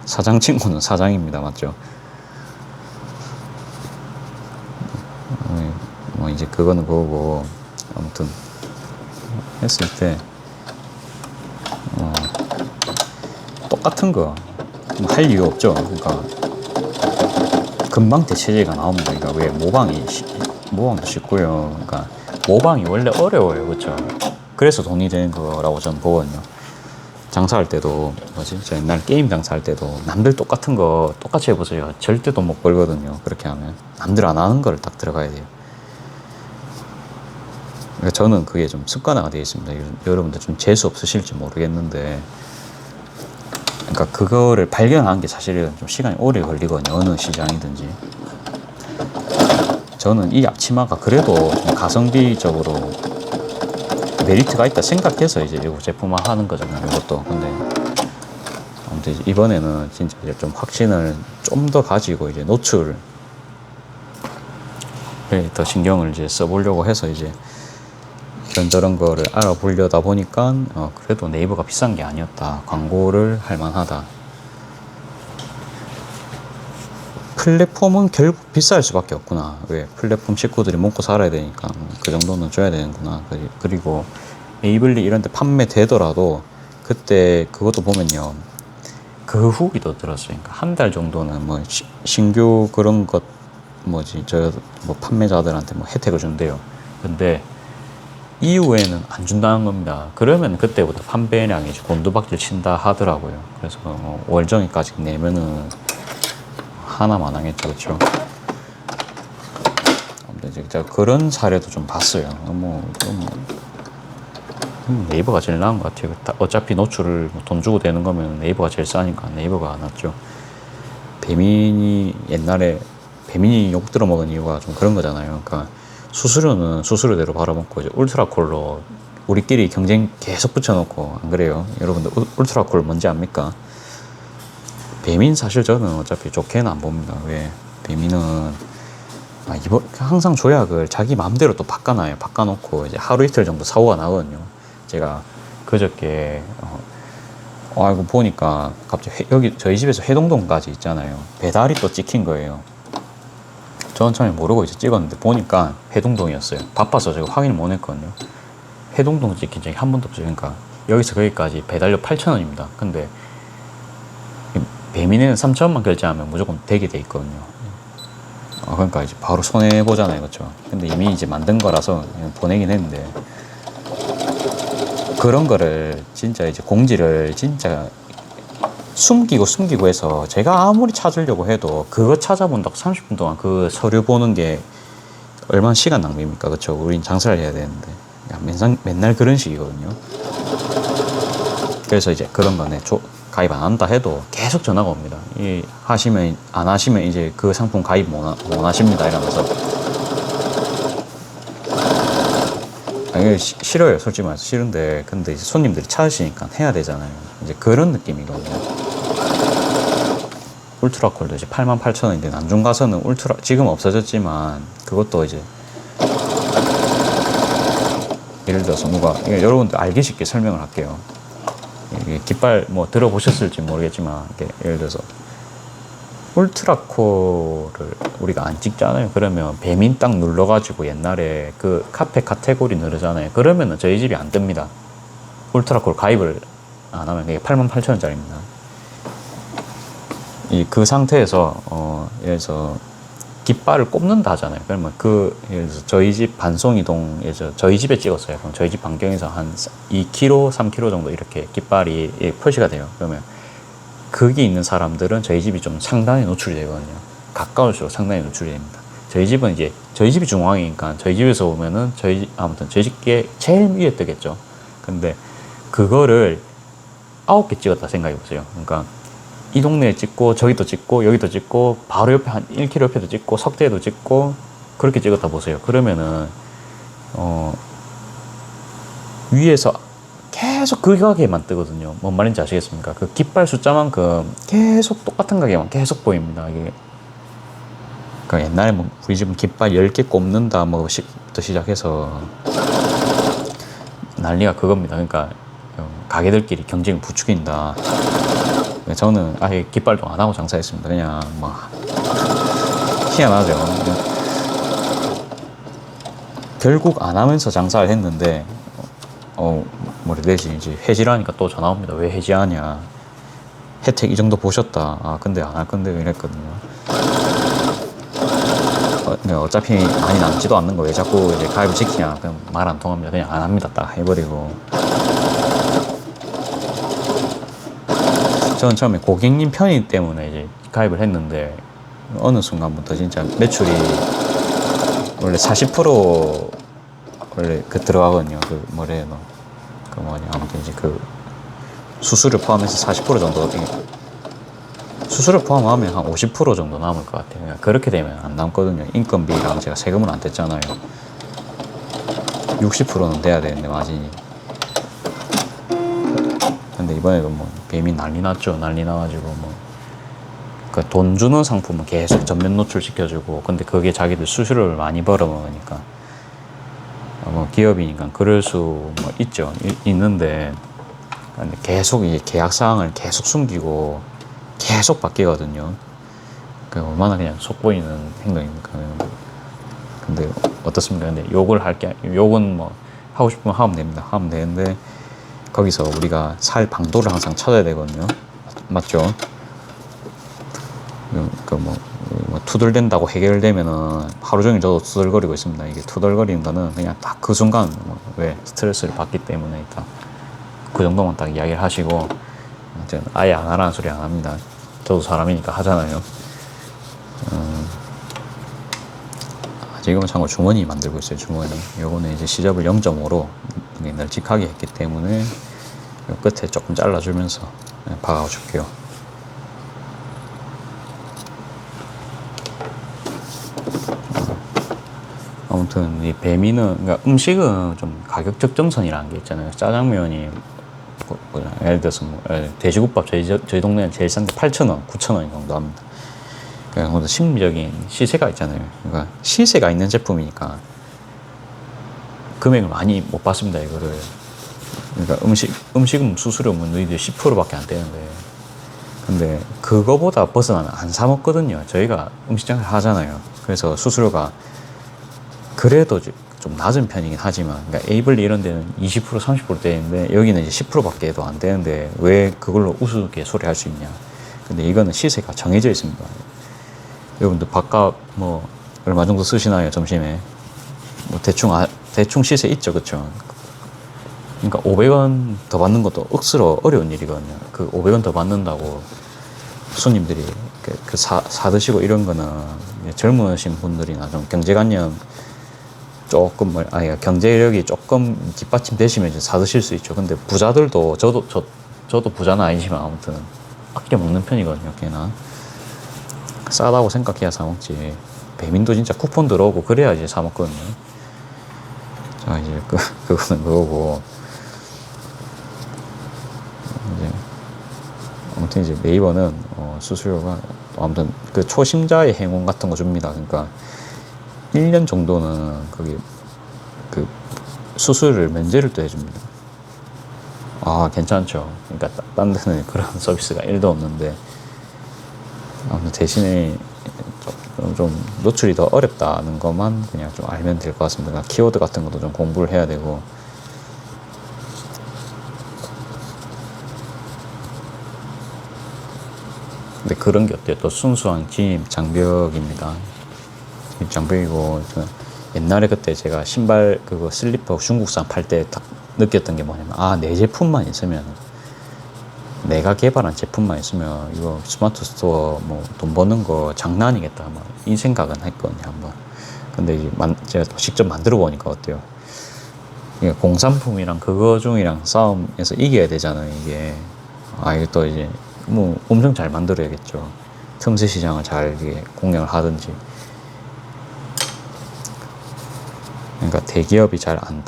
사장 친구는 사장입니다, 맞죠? 뭐 이제 그거는 그거고 아무튼 했을 때 똑같은 거 할 이유 없죠. 그러니까 금방 대체제가 나옵니다. 그러니까 왜 모방도 쉽고요. 그러니까 모방이 원래 어려워요, 그렇죠? 그래서 돈이 되는 거라고 저는 보거든요. 장사할 때도 저 옛날 게임 장사할 때도 남들 똑같은 거 똑같이 해보세요. 절대 돈 못 벌거든요. 그렇게 하면 남들 안 하는 거를 딱 들어가야 돼요. 그러니까 저는 그게 좀 습관화가 되어 있습니다. 여러분들 좀 재수 없으실지 모르겠는데, 그러니까 그거를 발견하는 게 사실은 좀 시간이 오래 걸리거든요. 어느 시장이든지. 저는 이 앞치마가 그래도 좀 가성비적으로 메리트가 있다 생각해서 이제 이 제품화 하는 거잖아요. 이것도. 근데 아무튼 이번에는 진짜 이제 좀 확신을 좀 더 가지고 이제 노출을 더 신경을 이제 써보려고 해서 이제 이런저런 거를 알아보려다 보니까 그래도 네이버가 비싼 게 아니었다. 광고를 할 만하다. 플랫폼은 결국 비쌀 수밖에 없구나. 왜? 플랫폼 식구들이 먹고 살아야 되니까 그 정도는 줘야 되는구나. 그리고 에이블리 이런 데 판매되더라도 그때 그것도 보면요. 그 후기도 들었어요. 그러니까 한 달 정도는 뭐 신규 그런 것 뭐 판매자들한테 뭐 혜택을 준대요. 근데 이후에는 안 준다는 겁니다. 그러면 그때부터 판매량이 곤두박질 친다 하더라고요. 그래서 월정액까지 내면은 하나만 하겠죠, 그렇죠? 제가 그런 사례도 좀 봤어요. 네이버가 제일 나은 것 같아요. 어차피 노출을 돈 주고 되는 거면 네이버가 제일 싸니까 네이버가 낫죠. 옛날에 배민이 욕 들어먹은 이유가 좀 그런 거잖아요. 그러니까 수수료는 수수료대로 받아먹고 이제 울트라콜로 우리끼리 경쟁 계속 붙여놓고, 안 그래요? 여러분들 울트라콜 뭔지 압니까? 배민 사실 저는 어차피 좋게는 안 봅니다. 왜? 배민은 항상 조약을 자기 마음대로 또 바꿔놔요. 바꿔놓고 이제 하루 이틀 정도 사고가 나거든요. 제가 그저께 이거 보니까 갑자기 여기 저희 집에서 해동동까지 있잖아요. 배달이 또 찍힌 거예요. 저는 처음에 모르고 이제 찍었는데 보니까 해동동이었어요. 바빠서 제가 확인을 못 했거든요. 해동동 찍힌 적이 한 번도 없어요. 그러니까 여기서 거기까지 배달료 8,000원입니다. 근데 배민에는 3,000원만 결제하면 무조건 되게 돼 있거든요. 그러니까 이제 바로 손해 보잖아요, 그렇죠? 근데 이미 이제 만든 거라서 그냥 보내긴 했는데 그런 거를 진짜 이제 공지를 진짜 숨기고 해서 제가 아무리 찾으려고 해도 그거 찾아본다고 30분 동안 그 서류 보는 게 얼마나 시간 낭비입니까, 그렇죠? 우린 장사를 해야 되는데 맨날 그런 식이거든요. 그래서 이제 그런 거네. 가입 안 한다 해도 계속 전화가 옵니다. 안 하시면 이제 그 상품 가입 못 하십니다. 이러면서. 이게 싫어요. 솔직히 말해서 싫은데. 근데 이제 손님들이 찾으시니까 해야 되잖아요. 이제 그런 느낌이거든요. 울트라콜도 이제 88,000원인데 난중 가서는 지금 없어졌지만 그것도 이제 예를 들어서 여러분들 알기 쉽게 설명을 할게요. 이게 깃발 들어보셨을지 모르겠지만 예를 들어서 울트라콜을 우리가 안 찍잖아요. 그러면 배민 딱 눌러가지고 옛날에 그 카페 카테고리 누르잖아요. 그러면은 저희 집이 안 뜹니다. 울트라콜 가입을 안 하면 그게 88,000원짜리입니다. 그 상태에서 예를 들어서 깃발을 꼽는다 하잖아요. 그러면 예를 들어서 저희 집 반송이동에서 저희 집에 찍었어요. 그럼 저희 집 반경에서 한 2km, 3km 정도 이렇게 깃발이 표시가 돼요. 그러면 거기 있는 사람들은 저희 집이 좀 상당히 노출이 되거든요. 가까울수록 상당히 노출이 됩니다. 저희 집이 중앙이니까 저희 집에서 보면은 아무튼 저희 집게 제일 위에 뜨겠죠. 근데 그거를 9개 찍었다 생각해 보세요. 그러니까 이 동네에 찍고 저기도 찍고 여기도 찍고 바로 옆에 한 1km 옆에도 찍고 석대에도 찍고 그렇게 찍었다 보세요. 그러면은 위에서 계속 그 가게만 뜨거든요. 뭔 말인지 아시겠습니까? 그 깃발 숫자만큼 계속 똑같은 가게만 계속 보입니다. 이게 그러니까 옛날에 우리 집은 깃발 10개 꼽는다 부터 시작해서 난리가 그겁니다. 그러니까 가게들끼리 경쟁을 부추긴다. 저는 아예 깃발도 안 하고 장사했습니다. 그냥 희한하죠. 결국 안 하면서 장사를 했는데 뭐래 되지 이제 해지라니까 또 전화 옵니다. 왜 해지하냐? 혜택 이 정도 보셨다. 근데 안 할 건데 이랬거든요. 어차피 많이 남지도 않는 거 왜 자꾸 이제 가입을 시키냐? 그냥 말 안 통합니다. 그냥 안 합니다. 딱 해버리고. 저는 처음에 고객님 편의 때문에 이제 가입을 했는데 어느 순간부터 진짜 매출이 원래 40% 원래 들어가거든요. 아무튼 이제 수수료 포함해서 40% 정도 수수료 포함하면 한 50% 정도 남을 것 같아요. 그러니까 그렇게 되면 안 남거든요. 인건비랑 제가 세금은 안 뗐잖아요. 60%는 돼야 되는데 마진이. 근데 이번에도 배민 난리 났죠. 난리 나가지고 돈 주는 상품은 계속 전면 노출 시켜주고, 근데 그게 자기들 수수료를 많이 벌어먹으니까 기업이니까 그럴 수 있죠. 있는데 근데 계속 이제 계약 사항을 계속 숨기고 계속 바뀌거든요. 얼마나 그냥 속보이는 행동입니까? 근데 어떻습니까? 근데 욕은 하고 싶으면 하면 됩니다. 하면 되는데 거기서 우리가 살 방도를 항상 찾아야 되거든요. 맞죠? 투덜댄다고 해결되면은 하루 종일 저도 투덜거리고 있습니다. 이게 투덜거리는 거는 그냥 딱 그 순간 왜 스트레스를 받기 때문에 딱 그 정도만 딱 이야기를 하시고 아예 안 하라는 소리 안 합니다. 저도 사람이니까 하잖아요. 지금은 참고로 주머니 만들고 있어요. 주머니. 요거는 이제 시접을 0.5로 널찍하게 했기 때문에 요 끝에 조금 잘라주면서 박아줄게요. 아무튼 이 배민은, 그러니까 음식은 좀 가격 적정선이라는 게 있잖아요. 짜장면이 예를 들어서 돼지국밥 저희 동네는 제일 싼 게 8,000원, 9,000원 정도 합니다. 그러니까 심리적인 시세가 있잖아요. 그러니까 시세가 있는 제품이니까 금액을 많이 못 받습니다. 이거를 그러니까 음식은 수수료면 너희들 10%밖에 안 되는데, 근데 그거보다 벗어나면 안 사 먹거든요. 저희가 음식점을 하잖아요. 그래서 수수료가 그래도 좀 낮은 편이긴 하지만, 그러니까 에이블리 이런 데는 20% 30% 되는데 여기는 이제 10%밖에 도 안 되는데 왜 그걸로 우스갯소리 할 수 있냐. 근데 이거는 시세가 정해져 있습니다. 여러분들 밥값 뭐 얼마 정도 쓰시나요? 점심에 뭐 대충 시세 있죠, 그쵸? 그러니까 500원 더 받는 것도 억수로 어려운 일이거든요. 그 500원 더 받는다고 손님들이 사 드시고 이런 거는 젊으신 분들이나 좀 경제관념 조금 경제력이 조금 뒷받침되시면 이제 사 드실 수 있죠. 근데 부자들도 저도 부자는 아니지만 아무튼 아껴 먹는 편이거든요. 꽤나 싸다고 생각해야 사 먹지. 배민도 진짜 쿠폰 들어오고 그래야 이제 사 먹거든요. 자, 이제 그거는 그거고, 이제 아무튼 이제 네이버는 수수료가 아무튼 그 초심자의 행운 같은 거 줍니다. 그러니까 1년 정도는 거기 그 수수료를 면제를 또 해줍니다. 아, 괜찮죠. 그러니까 딴 데는 그런 서비스가 1도 없는데, 아무튼 대신에 좀 노출이 더 어렵다는 것만 그냥 좀 알면 될 것 같습니다. 그러니까 키워드 같은 것도 좀 공부를 해야 되고. 근데 그런 게 어때요? 또 순수한 진입 장벽입니다. 진입 장벽이고, 옛날에 그때 제가 신발 그거 슬리퍼 중국산 팔 때 딱 느꼈던 게 뭐냐면, 내 제품만 있으면, 내가 개발한 제품만 있으면 이거 스마트 스토어 뭐 돈 버는 거 장난이겠다, 막 이 생각은 했거든요, 한번. 근데 이제 제가 또 직접 만들어 보니까 어때요? 이게 공산품이랑 그거 중이랑 싸움에서 이겨야 되잖아요, 이게. 이게 또 이제 뭐 엄청 잘 만들어야겠죠. 틈새 시장을 잘 이게 공략을 하든지. 그러니까 대기업이 잘 안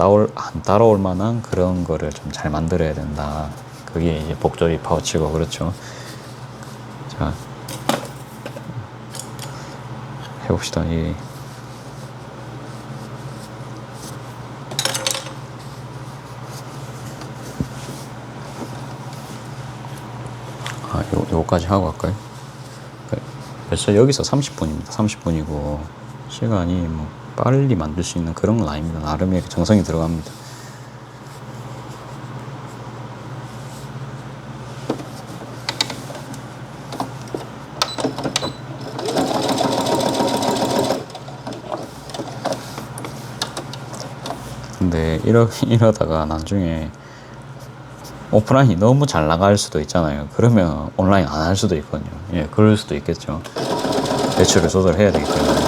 따라올 만한 그런 거를 좀 잘 만들어야 된다. 그게 이제 복조리 파우치고, 그렇죠. 자, 해봅시다. 요거까지 하고 갈까요? 벌써 여기서 30분입니다. 30분이고, 시간이 뭐 빨리 만들 수 있는 그런 건 아닙니다. 나름의 정성이 들어갑니다. 근데 이러다가 나중에 오프라인이 너무 잘 나갈 수도 있잖아요. 그러면 온라인 안 할 수도 있거든요. 예, 그럴 수도 있겠죠. 매출을 조절해야 되기 때문에.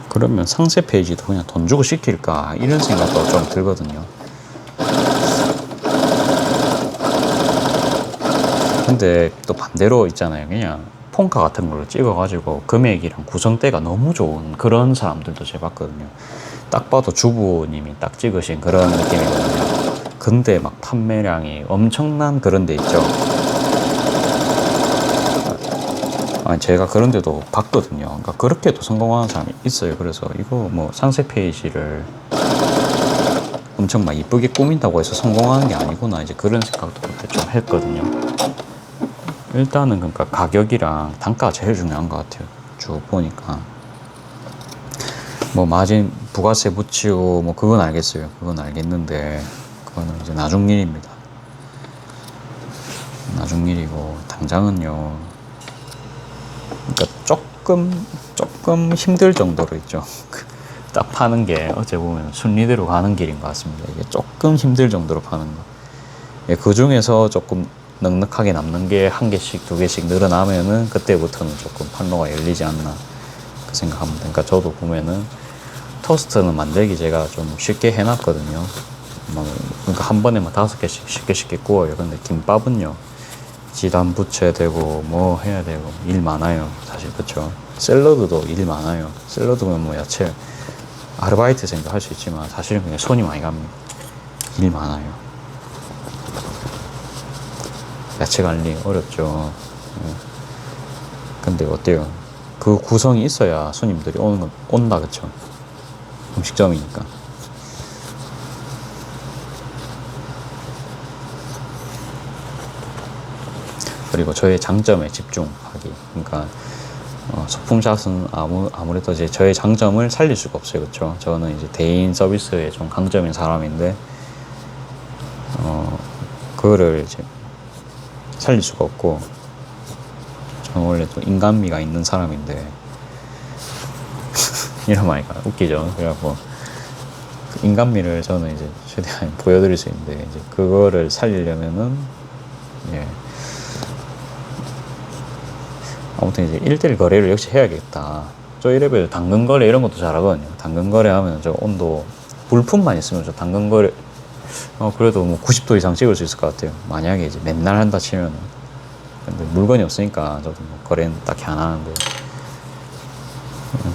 그러면 상세 페이지도 그냥 돈 주고 시킬까, 이런 생각도 좀 들거든요. 근데 또 반대로 있잖아요. 그냥 폰카 같은 걸로 찍어가지고 금액이랑 구성대가 너무 좋은 그런 사람들도 제가 봤거든요. 딱 봐도 주부님이 딱 찍으신 그런 느낌이거든요. 근데 막 판매량이 엄청난 그런 데 있죠. 제가 그런 데도 봤거든요. 그러니까 그렇게도 성공하는 사람이 있어요. 그래서 이거 뭐 상세 페이지를 엄청 막 이쁘게 꾸민다고 해서 성공하는 게 아니구나, 이제 그런 생각도 그때 좀 했거든요. 일단은 그러니까 가격이랑 단가가 제일 중요한 것 같아요. 쭉 보니까 뭐 마진 부가세 붙이고 뭐 그건 알겠어요. 그건 알겠는데 그거는 이제 나중 일입니다. 나중 일이고, 당장은요, 그러니까 조금 힘들 정도로 있죠. 딱 파는 게 어째 보면 순리대로 가는 길인 것 같습니다. 이게 조금 힘들 정도로 파는 거. 예, 그 중에서 조금 넉넉하게 남는 게 한 개씩, 두 개씩 늘어나면은 그때부터는 조금 판로가 열리지 않나, 그 생각합니다. 그러니까 저도 보면은 토스트는 만들기 제가 좀 쉽게 해놨거든요. 그러니까 한 번에 막 5개씩 쉽게 구워요. 근데 김밥은요, 지단 붙여야 되고 뭐 해야 되고 일 많아요 사실. 그쵸. 샐러드도 일 많아요. 샐러드면 뭐 야채 아르바이트생도 할 수 있지만 사실은 그냥 손이 많이 갑니다. 일 많아요. 야채 관리 어렵죠. 예. 근데 어때요? 그 구성이 있어야 손님들이 온다. 그쵸. 음식점이니까. 그리고 저의 장점에 집중하기. 그러니까 소품샷은 아무래도 이제 저의 장점을 살릴 수가 없어요. 그렇죠? 저는 이제 대인 서비스에 좀 강점인 사람인데 그거를 이제 살릴 수가 없고, 저는 원래 좀 인간미가 있는 사람인데 이런 말이니까 웃기죠. 그래갖고 그 인간미를 저는 이제 최대한 보여드릴 수 있는데, 이제 그거를 살리려면은 예. 아무튼 이제 1대1 거래를 역시 해야겠다. 저 이래봬도 당근 거래 이런 것도 잘하거든요. 당근 거래 하면 저 온도, 물품만 있으면 저 당근 거래 그래도 뭐 90도 이상 찍을 수 있을 것 같아요. 만약에 이제 맨날 한다 치면은. 근데 물건이 없으니까 저도 뭐 거래는 딱히 안 하는데,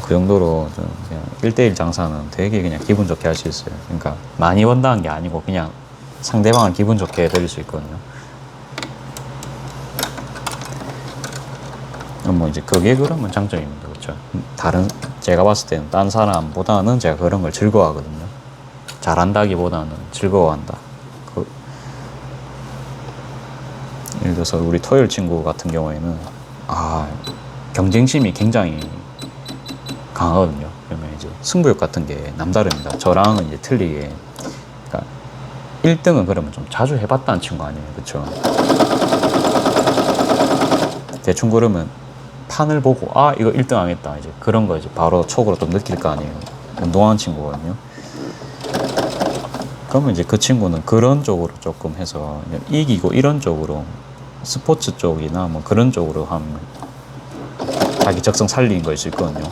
그 정도로 저는 그냥 1대1 장사는 되게 그냥 기분 좋게 할 수 있어요. 그러니까 많이 번다는 게 아니고 그냥 상대방을 기분 좋게 해드릴 수 있거든요. 뭐 이제 그게 그러면 장점입니다. 그렇죠. 제가 봤을 때는 딴 사람보다는 제가 그런 걸 즐거워하거든요. 잘한다기보다는 즐거워한다. 예를 들어서 우리 토요일 친구 같은 경우에는 경쟁심이 굉장히 강하거든요. 그러면 이제 승부욕 같은 게 남다릅니다. 저랑은 이제 틀리게. 그러니까 1등은 그러면 좀 자주 해봤다는 친구 아니에요. 그렇죠. 대충 그러면 판을 보고 이거 1등 하겠다, 이제 그런 거 이제 바로 촉으로 또 느낄 거 아니에요. 운동하는 친구거든요. 그러면 이제 그 친구는 그런 쪽으로 조금 해서 이기고 이런 쪽으로, 스포츠 쪽이나 뭐 그런 쪽으로 하면 자기 적성 살리는 거 있을 거거든요.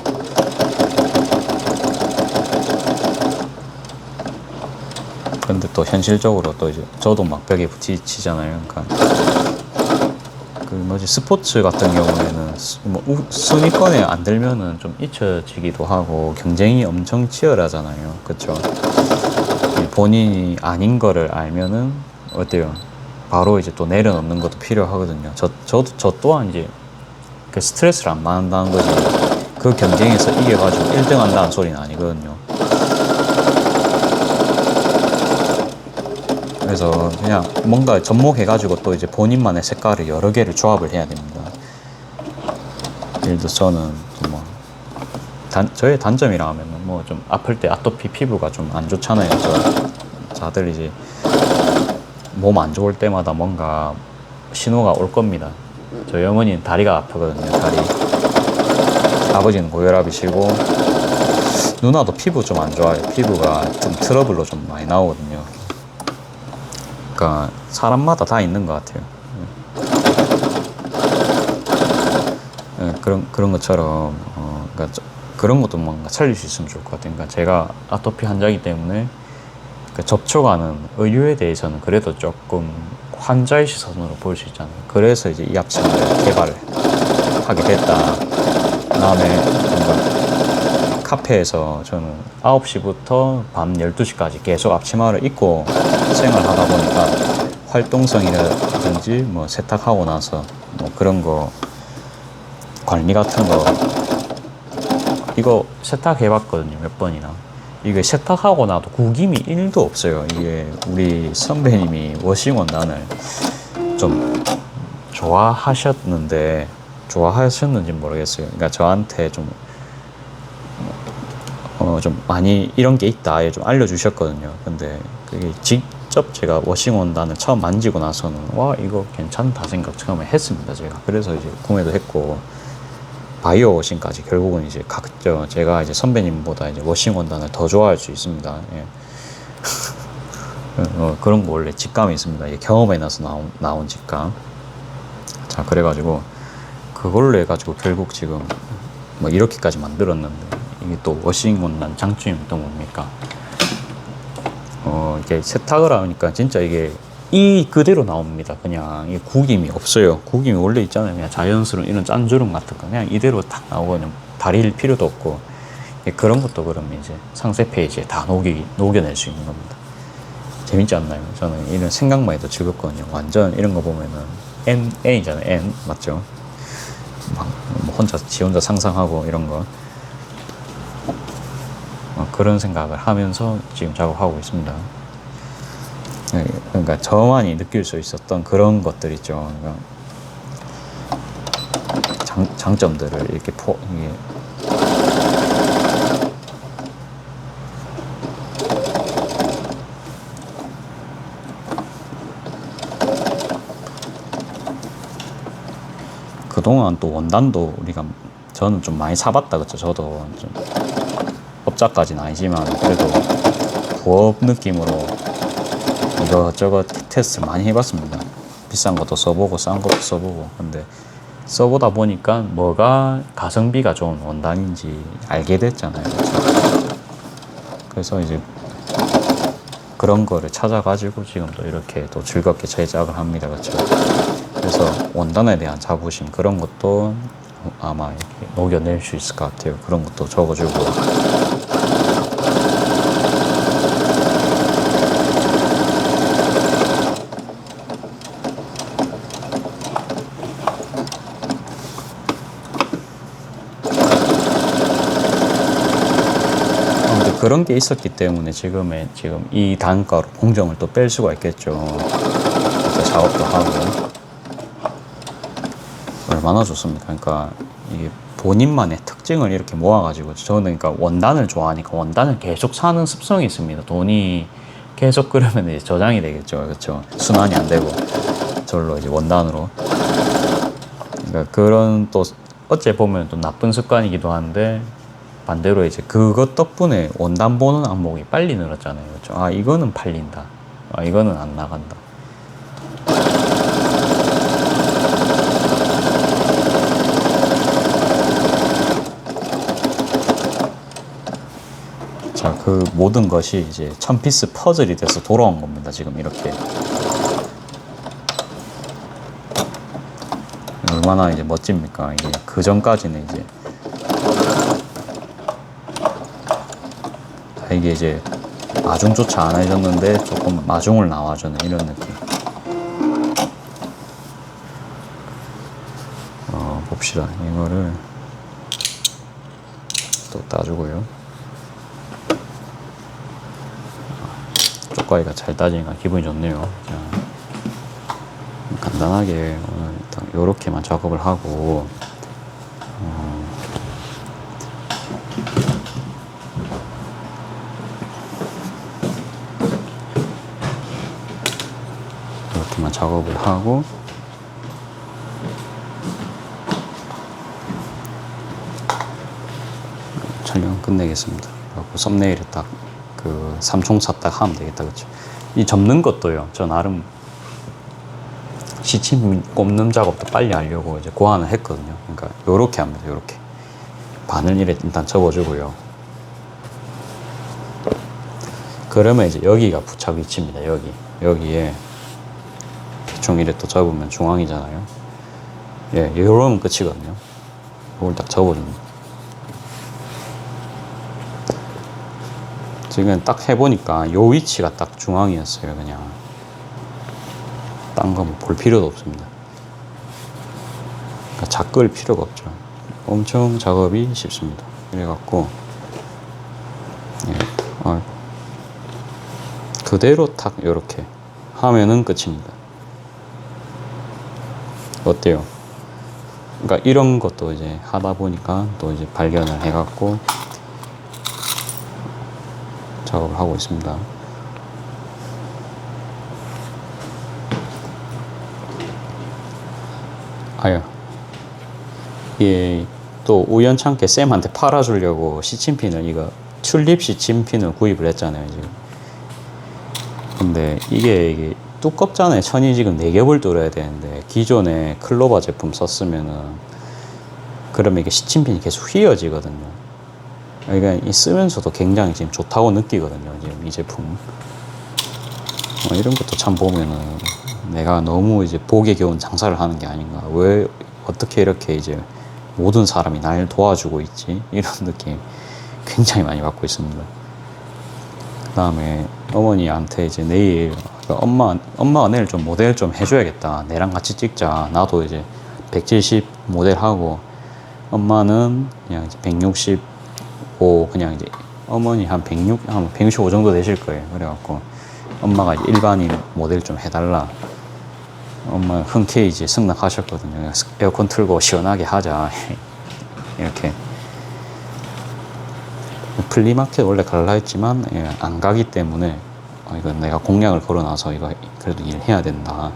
근데 또 현실적으로 또 이제 저도 막 벽에 부딪히잖아요. 그러니까 스포츠 같은 경우에는 뭐 순위권에 안 들면은 좀 잊혀지기도 하고 경쟁이 엄청 치열하잖아요. 그쵸? 본인이 아닌 거를 알면은 어때요? 바로 이제 또 내려놓는 것도 필요하거든요. 저 또한 이제 그 스트레스를 안 받는다는 거지, 그 경쟁에서 이겨가지고 1등 한다는 소리는 아니거든요. 그래서 그냥 뭔가 접목해가지고 또 이제 본인만의 색깔을 여러 개를 조합을 해야 됩니다. 예를 들어서 저는 뭐 저의 단점이라 하면 뭐 좀 아플 때 아토피 피부가 좀 안 좋잖아요. 다들 이제 몸 안 좋을 때마다 뭔가 신호가 올 겁니다. 저희 어머니는 다리가 아프거든요. 다리. 아버지는 고혈압이시고 누나도 피부 좀 안 좋아요. 피부가 좀 트러블로 좀 많이 나오거든요. 그러니까 사람마다 다 있는 것 같아요. 그런 것처럼 그러니까 그런 것도 뭔가 살릴 수 있으면 좋을 것 같아요. 그러니까 제가 아토피 환자이기 때문에 접촉하는 의류에 대해서는 그래도 조금 환자의 시선으로 볼 수 있잖아요. 그래서 이제 이 앞치마를 개발을 하게 됐다. 그다음에 뭔가 카페에서 저는 9시부터 밤 12시까지 계속 앞치마를 입고 생활하다 보니까 활동성이라든지 뭐 세탁하고 나서 뭐 그런 거 관리 같은 거, 이거 세탁해봤거든요. 몇 번이나. 이게 세탁하고 나도 구김이 1도 없어요. 이게 우리 선배님이 워싱원단을 좀 좋아하셨는지 모르겠어요. 그러니까 저한테 좀 많이 이런 게 있다 좀 알려주셨거든요. 근데 그게 직접 제가 워싱원단을 처음 만지고 나서는 이거 괜찮다 생각 처음에 했습니다. 그래서 이제 구매도 했고, 바이오 워싱까지 결국은 이제 제가 이제 선배님보다 이제 워싱 원단을 더 좋아할 수 있습니다. 예. 그런 거 원래 직감이 있습니다. 이게 경험에 나서 나온 직감. 자, 그래가지고 그걸로 해가지고 결국 지금 뭐 이렇게까지 만들었는데, 이게 또 워싱 원단 장점이 또 뭡니까? 이게 세탁을 하니까 진짜 이게 이 그대로 나옵니다. 그냥 이 구김이 없어요. 구김이 원래 있잖아요. 그냥 자연스러운 이런 짠주름 같은 거 그냥 이대로 딱 나오거든요. 다릴 필요도 없고. 그런 것도 그러면 이제 상세 페이지에 다 녹여낼 수 있는 겁니다. 재밌지 않나요? 저는 이런 생각만 해도 즐겁거든요. 완전 이런 거 보면은 N이잖아요. N 맞죠? 막 지 혼자 상상하고 이런 거 그런 생각을 하면서 지금 작업하고 있습니다. 그러니까 저만이 느낄 수 있었던 그런 것들 있죠. 그러니까 장점들을 이렇게 이게 그동안 또 원단도 저는 좀 많이 사봤다 그쵸. 저도 좀 업자까지는 아니지만 그래도 부업 느낌으로 이것저것 테스트 많이 해봤습니다. 비싼 것도 써보고 싼 것도 써보고. 근데 써보다 보니까 뭐가 가성비가 좋은 원단인지 알게 됐잖아요. 그쵸? 그래서 이제 그런 거를 찾아가지고 지금 또 이렇게 또 즐겁게 제작을 합니다. 그렇죠? 그래서 원단에 대한 자부심 그런 것도 아마 이렇게 녹여낼 수 있을 것 같아요. 그런 것도 적어주고. 그런 게 있었기 때문에 지금 이 단가로 공정을 또 뺄 수가 있겠죠. 그래서 작업도 하고. 얼마나 좋습니까? 그러니까 이게 본인만의 특징을 이렇게 모아가지고 저는 그러니까 원단을 좋아하니까 원단을 계속 사는 습성이 있습니다. 돈이 계속 그러면 이제 저장이 되겠죠. 그렇죠? 순환이 안 되고 저절로 이제 원단으로. 그러니까 그런 또 어째 보면 또 나쁜 습관이기도 한데 반대로 이제 그것 덕분에 원단 보는 항목이 빨리 늘었잖아요. 그렇죠? 아, 이거는 팔린다. 아, 이거는 안 나간다. 자, 그 모든 것이 이제 1000피스 퍼즐이 돼서 돌아온 겁니다. 지금 이렇게. 얼마나 이제 멋집니까? 이게 그 전까지는 이제 이게 이제 마중조차 안 해줬는데 조금 마중을 나와주는 이런 느낌. 봅시다. 이거를 또 따주고요. 쪽가위가 잘 따지니까 기분이 좋네요. 자, 간단하게 오늘 일단 요렇게만 작업을 하고 이렇게만 작업을 하고 촬영 끝내겠습니다. 그리고 썸네일에 딱 그 삼총사 딱 하면 되겠다. 그쵸? 이 접는 것도요. 저 나름 시침 꼽는 작업도 빨리 하려고 이제 고안을 했거든요. 그러니까 요렇게 합니다. 요렇게 바늘일에 일단 접어주고요. 그러면 이제 여기가 부착 위치입니다. 여기에 대충 이래 또 접으면 중앙이잖아요. 예, 요러면 끝이거든요. 이걸 딱 접어줍니다. 지금 딱 해보니까 요 위치가 딱 중앙이었어요. 그냥 딴 거 뭐 볼 필요도 없습니다. 그러니까 작걸 필요가 없죠. 엄청 작업이 쉽습니다. 그래갖고 예, 그대로 탁 이렇게 하면은 끝입니다. 어때요? 그러니까 이런 것도 이제 하다 보니까 또 이제 발견을 해갖고 작업을 하고 있습니다. 아야, 예, 또 우연찮게 쌤한테 팔아주려고 시침핀을 이거 튤립 시침핀을 구입을 했잖아요 지금. 근데 이게 두껍잖아요. 천이 지금 4겹을 뚫어야 되는데 기존에 클로바 제품 썼으면은 그러면 이게 시침핀이 계속 휘어지거든요. 그러니까 쓰면서도 굉장히 지금 좋다고 느끼거든요. 지금 이 제품. 이런 것도 참 보면은 내가 너무 이제 복에 겨운 장사를 하는 게 아닌가. 왜 어떻게 이렇게 이제 모든 사람이 날 도와주고 있지? 이런 느낌 굉장히 많이 받고 있습니다. 그 다음에 어머니한테 이제 내일 엄마가 내일 좀 모델 좀 해줘야겠다. 내랑 같이 찍자. 나도 이제 170 모델하고 엄마는 그냥 이제 165 그냥 이제 어머니 한 165 정도 되실 거예요. 그래갖고 엄마가 이제 일반인 모델 좀 해달라. 엄마 흔쾌히 이제 승낙하셨거든요. 에어컨 틀고 시원하게 하자. 이렇게. 플리마켓 원래 갈라 했지만 안 가기 때문에 이거 내가 공약을 걸어놔서 이거 그래도 일해야 된다.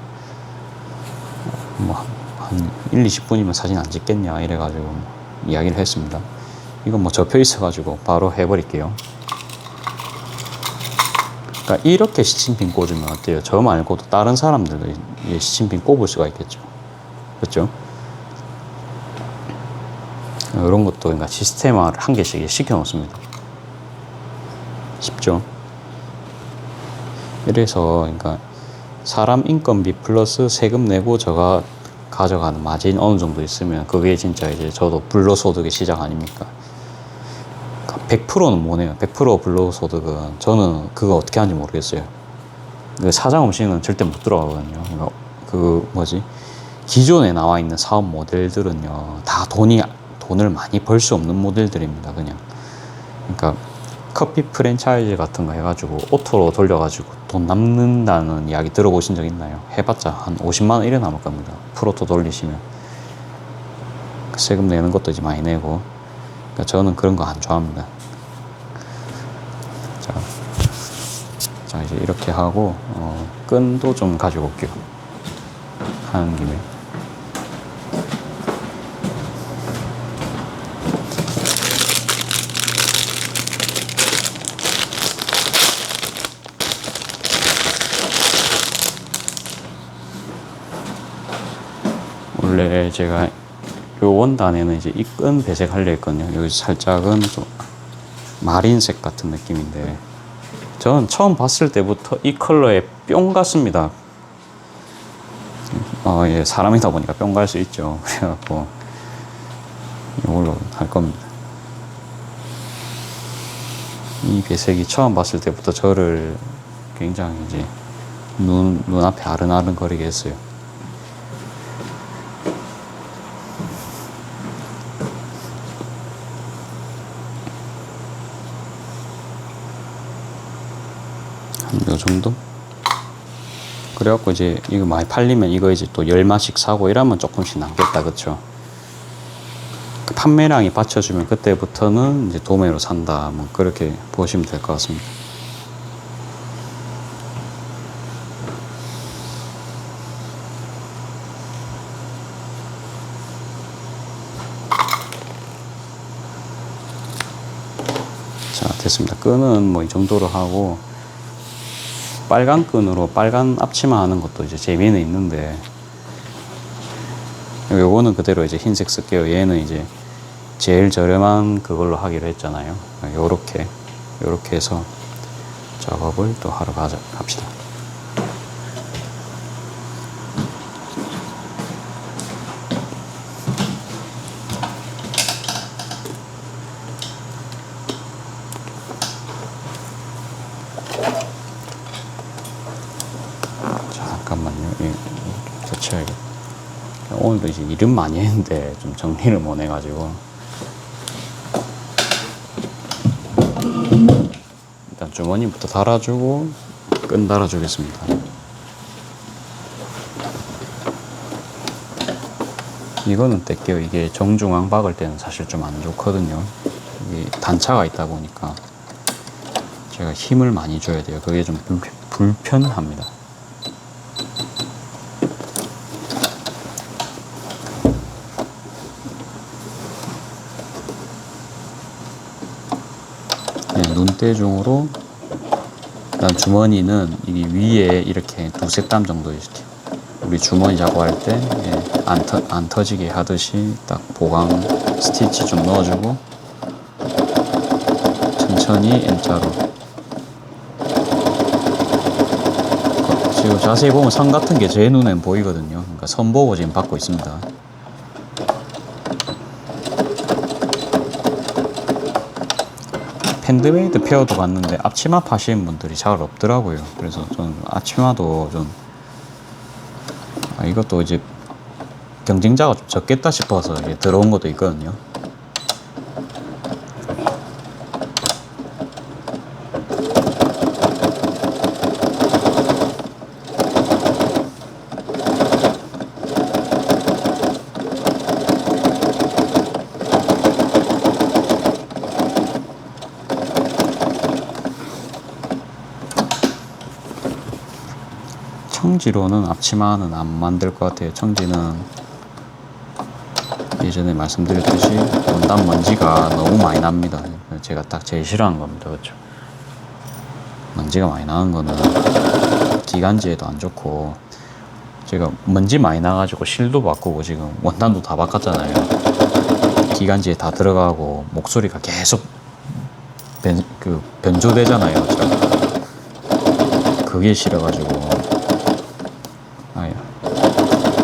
뭐 한 1, 20분이면 사진 안 찍겠냐 이래가지고 이야기를 했습니다. 이건 뭐 접혀 있어가지고 바로 해버릴게요. 그러니까 이렇게 시침핀 꽂으면 어때요? 저 말고도 다른 사람들도 이 시침핀 꼽을 수가 있겠죠. 그렇죠? 이런 것도 그러니까 시스템화를 한 개씩 시켜 놓습니다. 쉽죠? 이래서 그러니까 사람 인건비 플러스 세금 내고 저가 가져가는 마진 어느 정도 있으면 그게 진짜 이제 저도 불로소득의 시작 아닙니까? 100%는 뭐네요. 100% 불로소득은 저는 그거 어떻게 하는지 모르겠어요. 그 사장 없이는 절대 못 들어가거든요. 그러니까 그 뭐지? 기존에 나와 있는 사업 모델들은요, 다 돈을 많이 벌 수 없는 모델들입니다. 그냥. 그러니까 커피 프랜차이즈 같은 거 해가지고 오토로 돌려가지고 돈 남는다는 이야기 들어보신 적 있나요? 해봤자 한 50만 원 이래 남을 겁니다. 프로토 돌리시면 세금 내는 것도 이제 많이 내고. 그러니까 저는 그런 거 안 좋아합니다. 자 이제 이렇게 하고 끈도 좀 가지고 올게요. 하는 김에. 원래 제가 요 원단에는 이제 이 끈 배색하려 했거든요. 여기 살짝은 좀 마린색 같은 느낌인데 저는 처음 봤을 때부터 이 컬러에 뿅 갔습니다. 예, 사람이다 보니까 뿅 갈 수 있죠. 그래갖고 이걸로 할 겁니다. 이 배색이 처음 봤을 때부터 저를 굉장히 이제 눈앞에 아른아른 거리게 했어요. 요 정도? 그래갖고 이제 이거 많이 팔리면 이거 이제 또 10마씩 사고 이러면 조금씩 남겠다. 그쵸? 그 판매량이 받쳐주면 그때부터는 이제 도매로 산다. 뭐 그렇게 보시면 될 것 같습니다. 자, 됐습니다. 끈은 뭐 이 정도로 하고 빨간 끈으로 빨간 앞치마 하는 것도 이제 재미는 있는데 요거는 그대로 이제 흰색 쓸게요. 얘는 이제 제일 저렴한 그걸로 하기로 했잖아요. 요렇게 해서 작업을 또 하러 갑시다. 잠깐만요. 덧쳐야겠다. 오늘도 이제 일은 많이 했는데 좀 정리를 못 해가지고 일단 주머니부터 달아주고 끈 달아주겠습니다. 이거는 뗄게요. 이게 정중앙 박을 때는 사실 좀 안 좋거든요. 이게 단차가 있다 보니까 제가 힘을 많이 줘야 돼요. 그게 좀 불편합니다. 눈대중으로 일단 주머니는 이 위에 이렇게 두세 땀 정도 이렇게 우리 주머니 작업할 때 안 터지게 하듯이 딱 보강 스티치 좀 넣어주고 천천히 M자로 지금 자세히 보면 선 같은 게 제 눈엔 보이거든요. 그러니까 선 보고 지금 받고 있습니다. 팬드메이드 페어도 봤는데 앞치마 파시는 분들이 잘 없더라고요. 그래서 저는 앞치마도 좀 이것도 이제 경쟁자가 좀 적겠다 싶어서 이제 들어온 것도 있거든요. 청지로는 앞치마는 안 만들 것 같아요. 청지는 예전에 말씀드렸듯이 원단 먼지가 너무 많이 납니다. 제가 딱 제일 싫어하는 겁니다. 그렇죠? 먼지가 많이 나는 거는 기관지에도 안 좋고, 제가 먼지 많이 나가지고 실도 바꾸고 지금 원단도 다 바꿨잖아요. 기관지에 다 들어가고 목소리가 계속 변조되잖아요. 그게 싫어가지고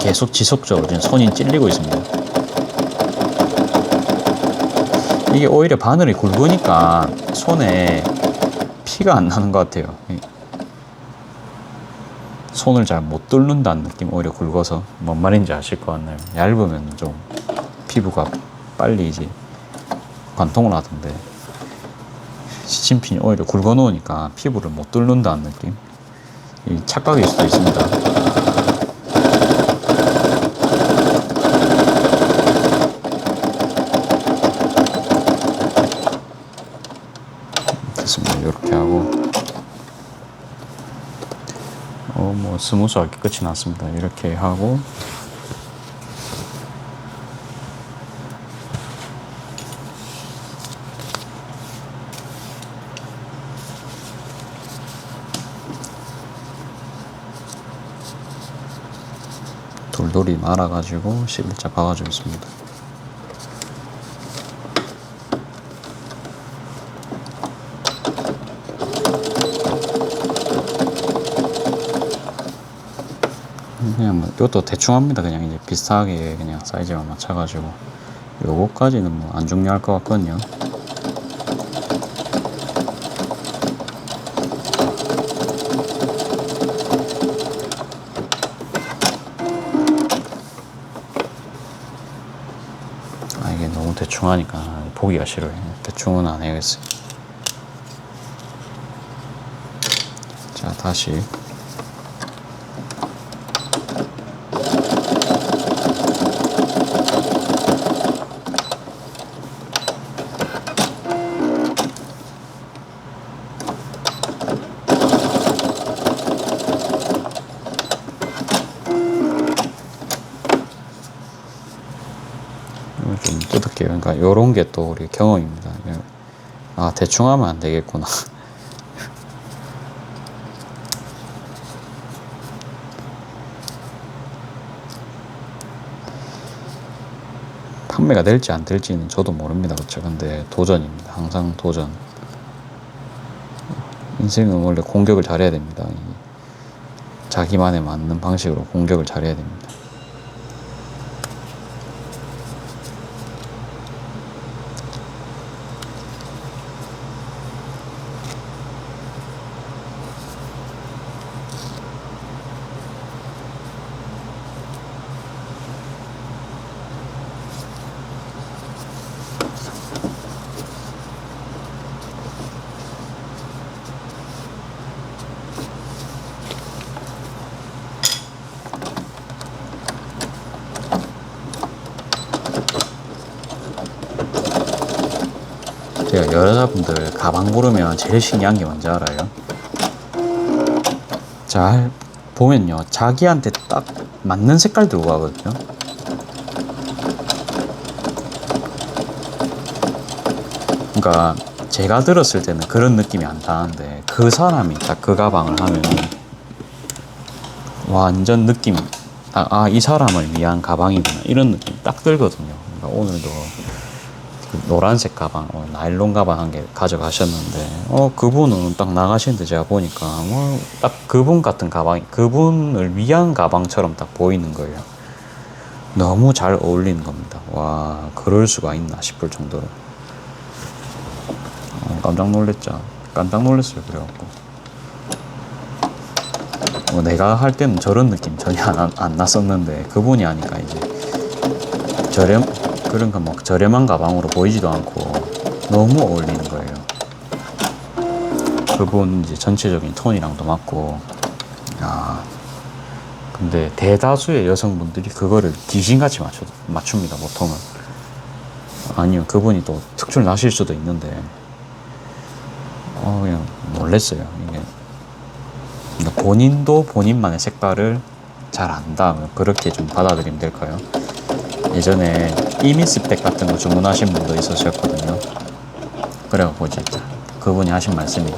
계속 지속적으로 지금 손이 찔리고 있습니다. 이게 오히려 바늘이 굵으니까 손에 피가 안 나는 것 같아요. 손을 잘 못 뚫는다는 느낌. 오히려 굵어서. 뭔 말인지 아실 것 같나요? 얇으면 좀 피부가 빨리 이제 관통을 하던데, 시침핀이 오히려 굵어 놓으니까 피부를 못 뚫는다는 느낌. 이 착각일 수도 있습니다. 됐습니다. 이렇게 하고 뭐 스무스하게 끝이 났습니다. 이렇게 하고 돌돌이 말아가지고 11자 박아주고 있습니다. 그냥 뭐 이것도 대충 합니다. 그냥 이제 비슷하게 그냥 사이즈만 맞춰가지고 요거까지는 뭐 안 중요할 것 같거든요. 이게 너무 대충 하니까 보기가 싫어요. 대충은 안 해야겠어요. 자, 다시 좀 뜯을게요. 그러니까 요런 게 또 우리 경험입니다. 대충 하면 안 되겠구나. 판매가 될지 안 될지는 저도 모릅니다. 그렇죠? 근데 도전입니다. 항상 도전. 인생은 원래 공격을 잘해야 됩니다. 자기만에 맞는 방식으로 공격을 잘해야 됩니다. 제가 여자분들 가방 고르면 제일 신기한 게 뭔지 알아요? 잘 보면요, 자기한테 딱 맞는 색깔 들고 가거든요. 그러니까 제가 들었을 때는 그런 느낌이 안 나는데, 그 사람이 딱 그 가방을 하면 완전 느낌, 이 사람을 위한 가방이구나, 이런 느낌 딱 들거든요. 그러니까 오늘도 그 노란색 가방, 나일론 가방 한 개 가져가셨는데, 그분은 딱 나가시는데 제가 보니까, 딱 그분 같은 가방이, 그분을 위한 가방처럼 딱 보이는 거예요. 너무 잘 어울리는 겁니다. 와, 그럴 수가 있나 싶을 정도로. 깜짝 놀랐죠. 깜짝 놀랐어요. 그래갖고. 내가 할 때는 저런 느낌 전혀 안 났었는데, 그분이 하니까 이제, 그런 거 막 저렴한 가방으로 보이지도 않고, 너무 어울리는 거예요. 그분 이제 전체적인 톤이랑도 맞고, 야, 근데 대다수의 여성분들이 그거를 귀신같이 맞춥니다, 보통은. 아니요, 그분이 또 특출 나실 수도 있는데, 그냥 놀랬어요. 이게. 그러니까 본인도 본인만의 색깔을 잘 안다. 그렇게 좀 받아들이면 될까요? 예전에 이미스백 같은 거 주문하신 분도 있으셨거든요. 그래갖고 이제 그분이 하신 말씀이,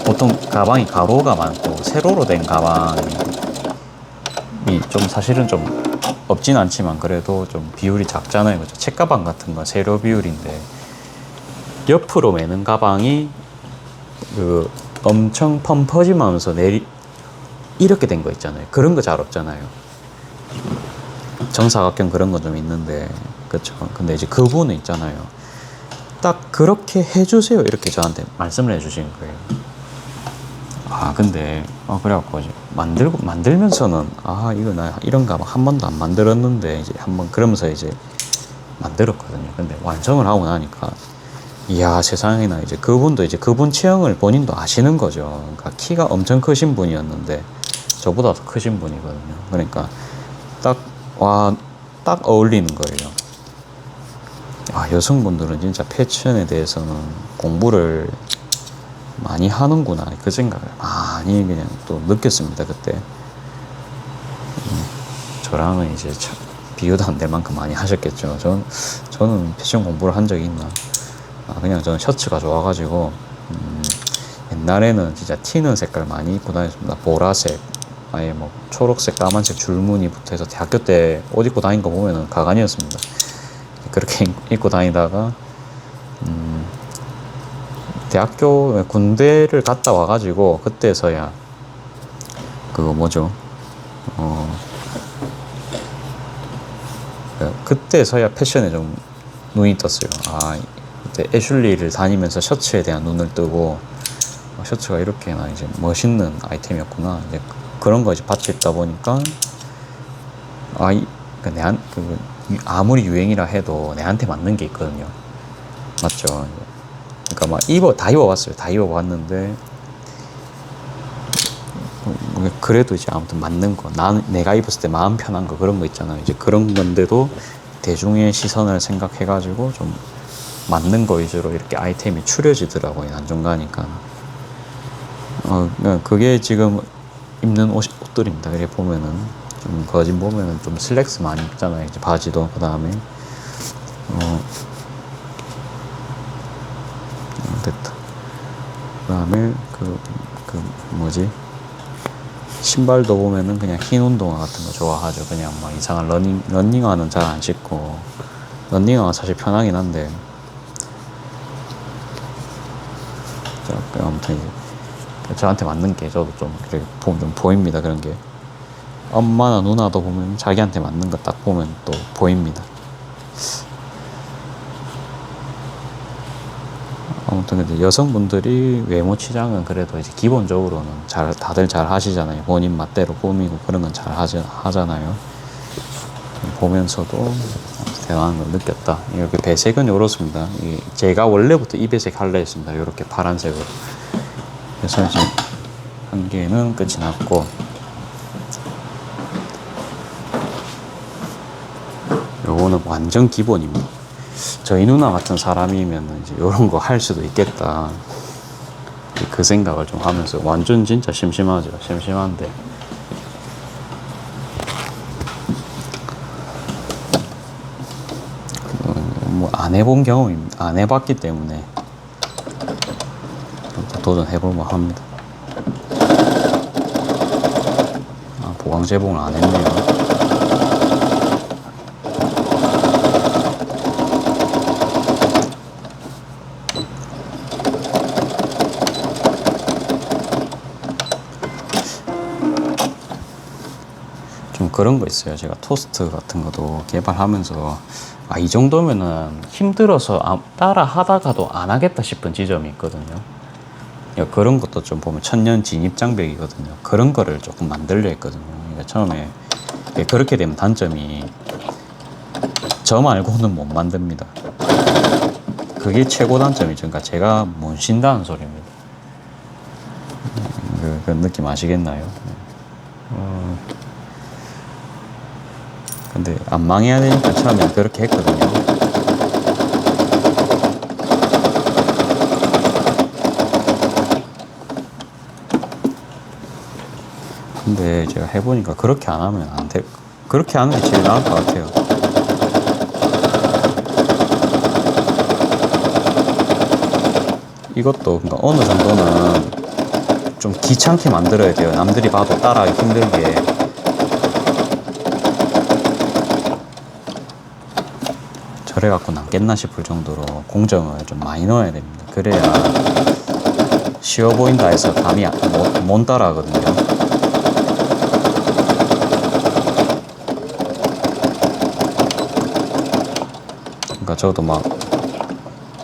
보통 가방이 가로가 많고 세로로 된 가방이 좀 사실은 좀 없진 않지만 그래도 좀 비율이 작잖아요. 그렇죠? 책가방 같은 건 세로 비율인데, 옆으로 매는 가방이 그 엄청 펌퍼짐하면서 이렇게 된 거 있잖아요. 그런 거 잘 없잖아요. 정사각형 그런 거 좀 있는데, 그렇죠. 근데 이제 그분은 있잖아요. 딱 그렇게 해주세요. 이렇게 저한테 말씀을 해주시는 거예요. 근데 그래갖고 이제 만들면서는 이거 나 이런 가방 한 번도 안 만들었는데, 이제 한번 그러면서 이제 만들었거든요. 근데 완성을 하고 나니까, 이야, 세상에나, 이제 그분도 이제 그분 체형을 본인도 아시는 거죠. 그러니까 키가 엄청 크신 분이었는데, 저보다 더 크신 분이거든요. 그러니까 딱 어울리는 거예요. 여성분들은 진짜 패션에 대해서는 공부를 많이 하는구나, 그 생각을 많이 그냥 또 느꼈습니다, 그때. 저랑은 이제 비교도 안 될 만큼 많이 하셨겠죠. 저는 패션 공부를 한 적이 있나. 그냥 저는 셔츠가 좋아가지고, 옛날에는 진짜 튀는 색깔 많이 입고 다녔습니다. 보라색, 아예 뭐 초록색, 까만색 줄무늬 붙어 해서 대학교 때 옷 입고 다닌 거 보면은 가관이었습니다. 그렇게 입고 다니다가, 대학교 군대를 갔다 와가지고, 그때서야 그거 뭐죠? 그때서야 패션에 좀 눈이 떴어요. 그때 애슐리를 다니면서 셔츠에 대한 눈을 뜨고, 셔츠가 이렇게나 이제 멋있는 아이템이었구나. 이제 그런 거 이제 받쳐 입다 보니까, 아무리 유행이라 해도 내한테 맞는 게 있거든요. 맞죠? 그러니까 막 다 입어봤어요. 다 입어봤는데, 그래도 이제 아무튼 맞는 거, 내가 입었을 때 마음 편한 거, 그런 거 있잖아요. 이제 그런 건데도 대중의 시선을 생각해가지고 좀 맞는 거 위주로 이렇게 아이템이 추려지더라고요. 난중 가니까. 그게 지금 입는 옷들입니다. 이렇게 보면은, 좀 거진 보면은 좀 슬랙스 많이 입잖아요. 이제 바지도, 그 다음에, 됐다. 그 다음에, 뭐지? 신발도 보면은 그냥 흰 운동화 같은 거 좋아하죠. 그냥 막 이상한 러닝화는 잘 안 신고, 러닝화가 사실 편하긴 한데, 아무튼 이제 저한테 맞는 게 저도 좀 이렇게 보면 좀 보입니다. 그런 게 엄마나 누나도 보면 자기한테 맞는 거 딱 보면 또 보입니다. 아무튼 근데 여성분들이 외모 치장은 그래도 이제 기본적으로는 다들 잘 하시잖아요. 본인 맛대로 꾸미고 그런 건 잘 하잖아요. 보면서도 대단한 걸 느꼈다. 이렇게 배색은 이렇습니다. 제가 원래부터 이 배색 하려 했습니다. 이렇게 파란색으로. 그래서 이제 한 개는 끝이 났고, 요거는 완전 기본입니다. 저희 누나 같은 사람이면 이제 이런 거 할 수도 있겠다, 그 생각을 좀 하면서, 완전 진짜 심심하죠. 심심한데 뭐 안 해본 경험입니다. 안 해봤기 때문에 도전해볼만 합니다. 보강 제봉을 안 했네요. 그런 거 있어요. 제가 토스트 같은 것도 개발하면서 이 정도면은 힘들어서 따라 하다가도 안 하겠다 싶은 지점이 있거든요. 그런 것도 좀 보면 천년 진입 장벽이거든요. 그런 거를 조금 만들려 했거든요. 그러니까 처음에 그렇게 되면 단점이 저 말고는 못 만듭니다. 그게 최고 단점이죠. 그러니까 제가 못 쉰다는 소리입니다. 그 느낌 아시겠나요? 근데 안 망해야 되니까 처음에 그렇게 했거든요. 근데 제가 해보니까 그렇게 안 하면 안 돼. 그렇게 하는 게 제일 나을 것 같아요. 이것도 그러니까 어느 정도는 좀 귀찮게 만들어야 돼요. 남들이 봐도 따라하기 힘들게. 저래 갖고 남겠나 싶을 정도로 공정을 좀 많이 넣어야 됩니다. 그래야 쉬워 보인다 해서 감이 못 따라하거든요. 그러니까 저도 막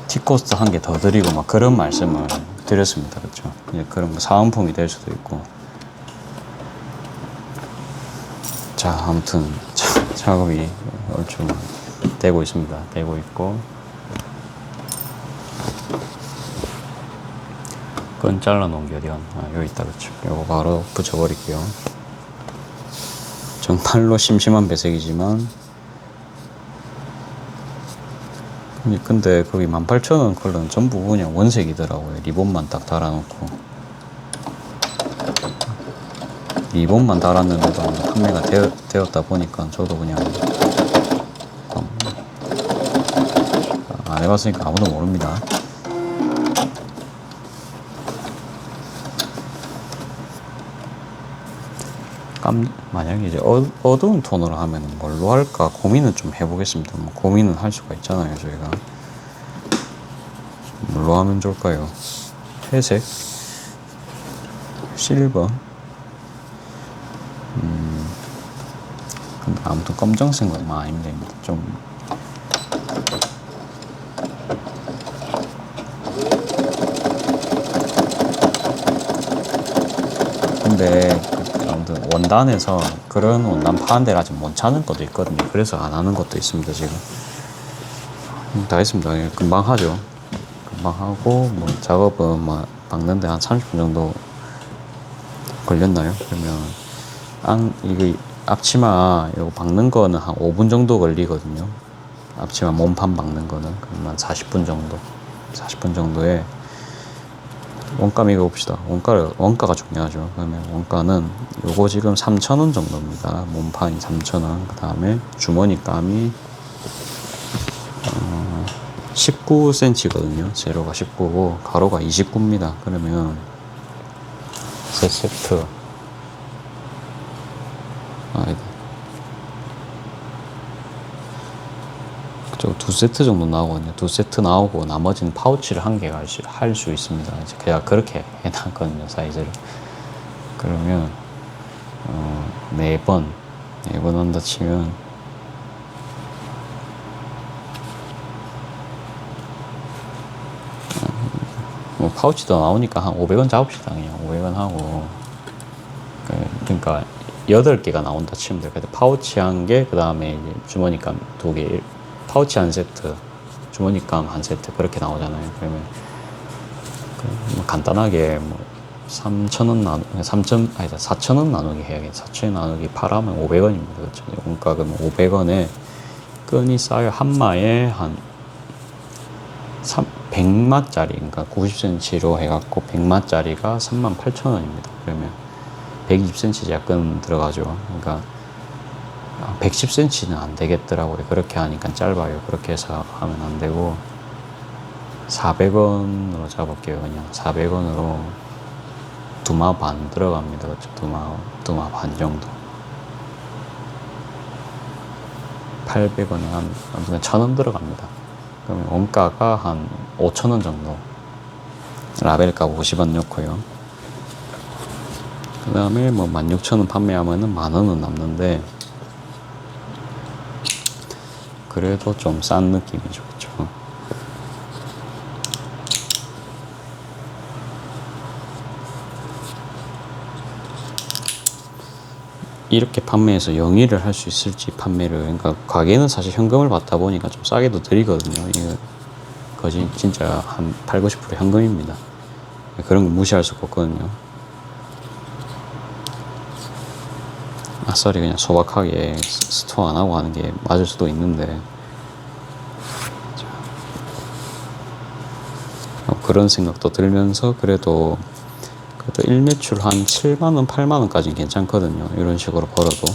티코스트 한 개 더 드리고 막 그런 말씀을 드렸습니다. 그렇죠? 그런 거 사은품이 될 수도 있고. 자, 아무튼 작업이 얼추 되고 있습니다. 되고 있고. 끈 잘라 놓은 게 어디 갔나? 여기 있다. 그렇죠? 이거 바로 붙여버릴게요. 정말로 심심한 배색이지만 근데 거기 18,000원 컬러는 전부 그냥 원색이더라고요. 리본만 딱 달아놓고 리본만 달았는데도 판매가 되었다 보니까 저도 그냥 안 해봤으니까 아무도 모릅니다. 만약에 이제 어두운 톤으로 하면 뭘로 할까 고민은 좀 해보겠습니다. 뭐 고민은 할 수가 있잖아요. 저희가 뭘로 하면 좋을까요? 회색, 실버. 근데 아무튼 검정색은 아니면 됩니다. 좀 근데 아무튼 원단에서 그런 원단 파는 데를 아직 못 찾는 것도 있거든요. 그래서 안 하는 것도 있습니다. 지금 다 했습니다. 금방 하죠. 금방 하고 뭐 작업은 뭐 박는데 한 30분 정도 걸렸나요? 그러면 이거 앞치마 이거 박는 거는 한 5분 정도 걸리거든요. 앞치마 몸판 박는 거는 그러면 40분 정도 40분 정도에 원가 매겨봅시다. 원가가 중요하죠. 그러면 원가는 요거 지금 3,000원 정도입니다. 몸판이 3,000원. 그 다음에 주머니 감이 19cm거든요. 세로가 19고 가로가 29입니다. 그러면 세 세트 두 세트 정도 나오거든요. 두 세트 나오고 나머지는 파우치를 한 개가 할 수 있습니다. 이제 그냥 그렇게 해놨거든요. 사이즈를. 그러면 4번 한다 치면 뭐 파우치도 나오니까 한 500원 잡읍시다. 그냥 500원 하고 그러니까 8개가 나온다 치면 돼요. 그래서 파우치 한 개, 그 다음에 주머니감 2개, 파우치 한 세트, 주머니감 한 세트 그렇게 나오잖아요. 그러면 뭐 간단하게 뭐 4,000원 나누기 해야겠다. 4,000원 나누기 8하면 500원입니다. 그렇죠? 원가 그러면 500원에 끈이 쌓여 한 마에 한 100마짜리, 그러니까 90cm로 해갖고 100마짜리가 38,000원입니다. 그러면 120cm 끈 들어가죠. 그러니까 110cm는 안 되겠더라고요. 그렇게 하니까 짧아요. 그렇게 해서 하면 안 되고 400원으로 잡을게요. 그냥 400원으로 2마 반 들어갑니다. 그렇죠? 2마 반 정도. 800원에 한 1,000원 들어갑니다. 그러면 원가가 한 5,000원 정도. 라벨값 50원 넣고요. 그 다음에 뭐 16,000원 판매하면은 10,000원은 남는데 그래도 좀 싼 느낌이죠. 그쵸? 이렇게 판매해서 영위를 할 수 있을지 판매를, 그러니까 가게는 사실 현금을 받다 보니까 좀 싸게도 드리거든요. 이거 거진 진짜 한 8, 90% 현금입니다. 그런 거 무시할 수가 없거든요. 아싸리 그냥 소박하게 스토어 안 하고 하는 게 맞을 수도 있는데, 그런 생각도 들면서 그래도 일매출 한 7만원, 8만원까지는 괜찮거든요. 이런 식으로 벌어도.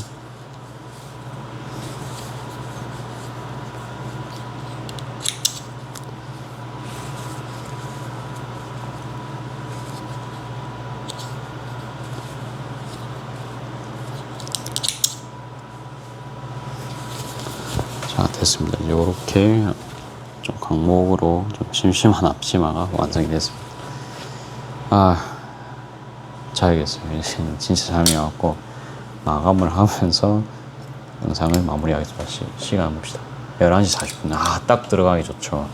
자, 됐습니다. 요렇게 좀 강목으로 좀 심심한 앞치마가 완성이 됐습니다. 자야겠어요. 진짜 잠이 왔고, 마감을 하면서 영상을 마무리하겠습니다. 시간 봅시다. 11시 40분. 딱 들어가기 좋죠.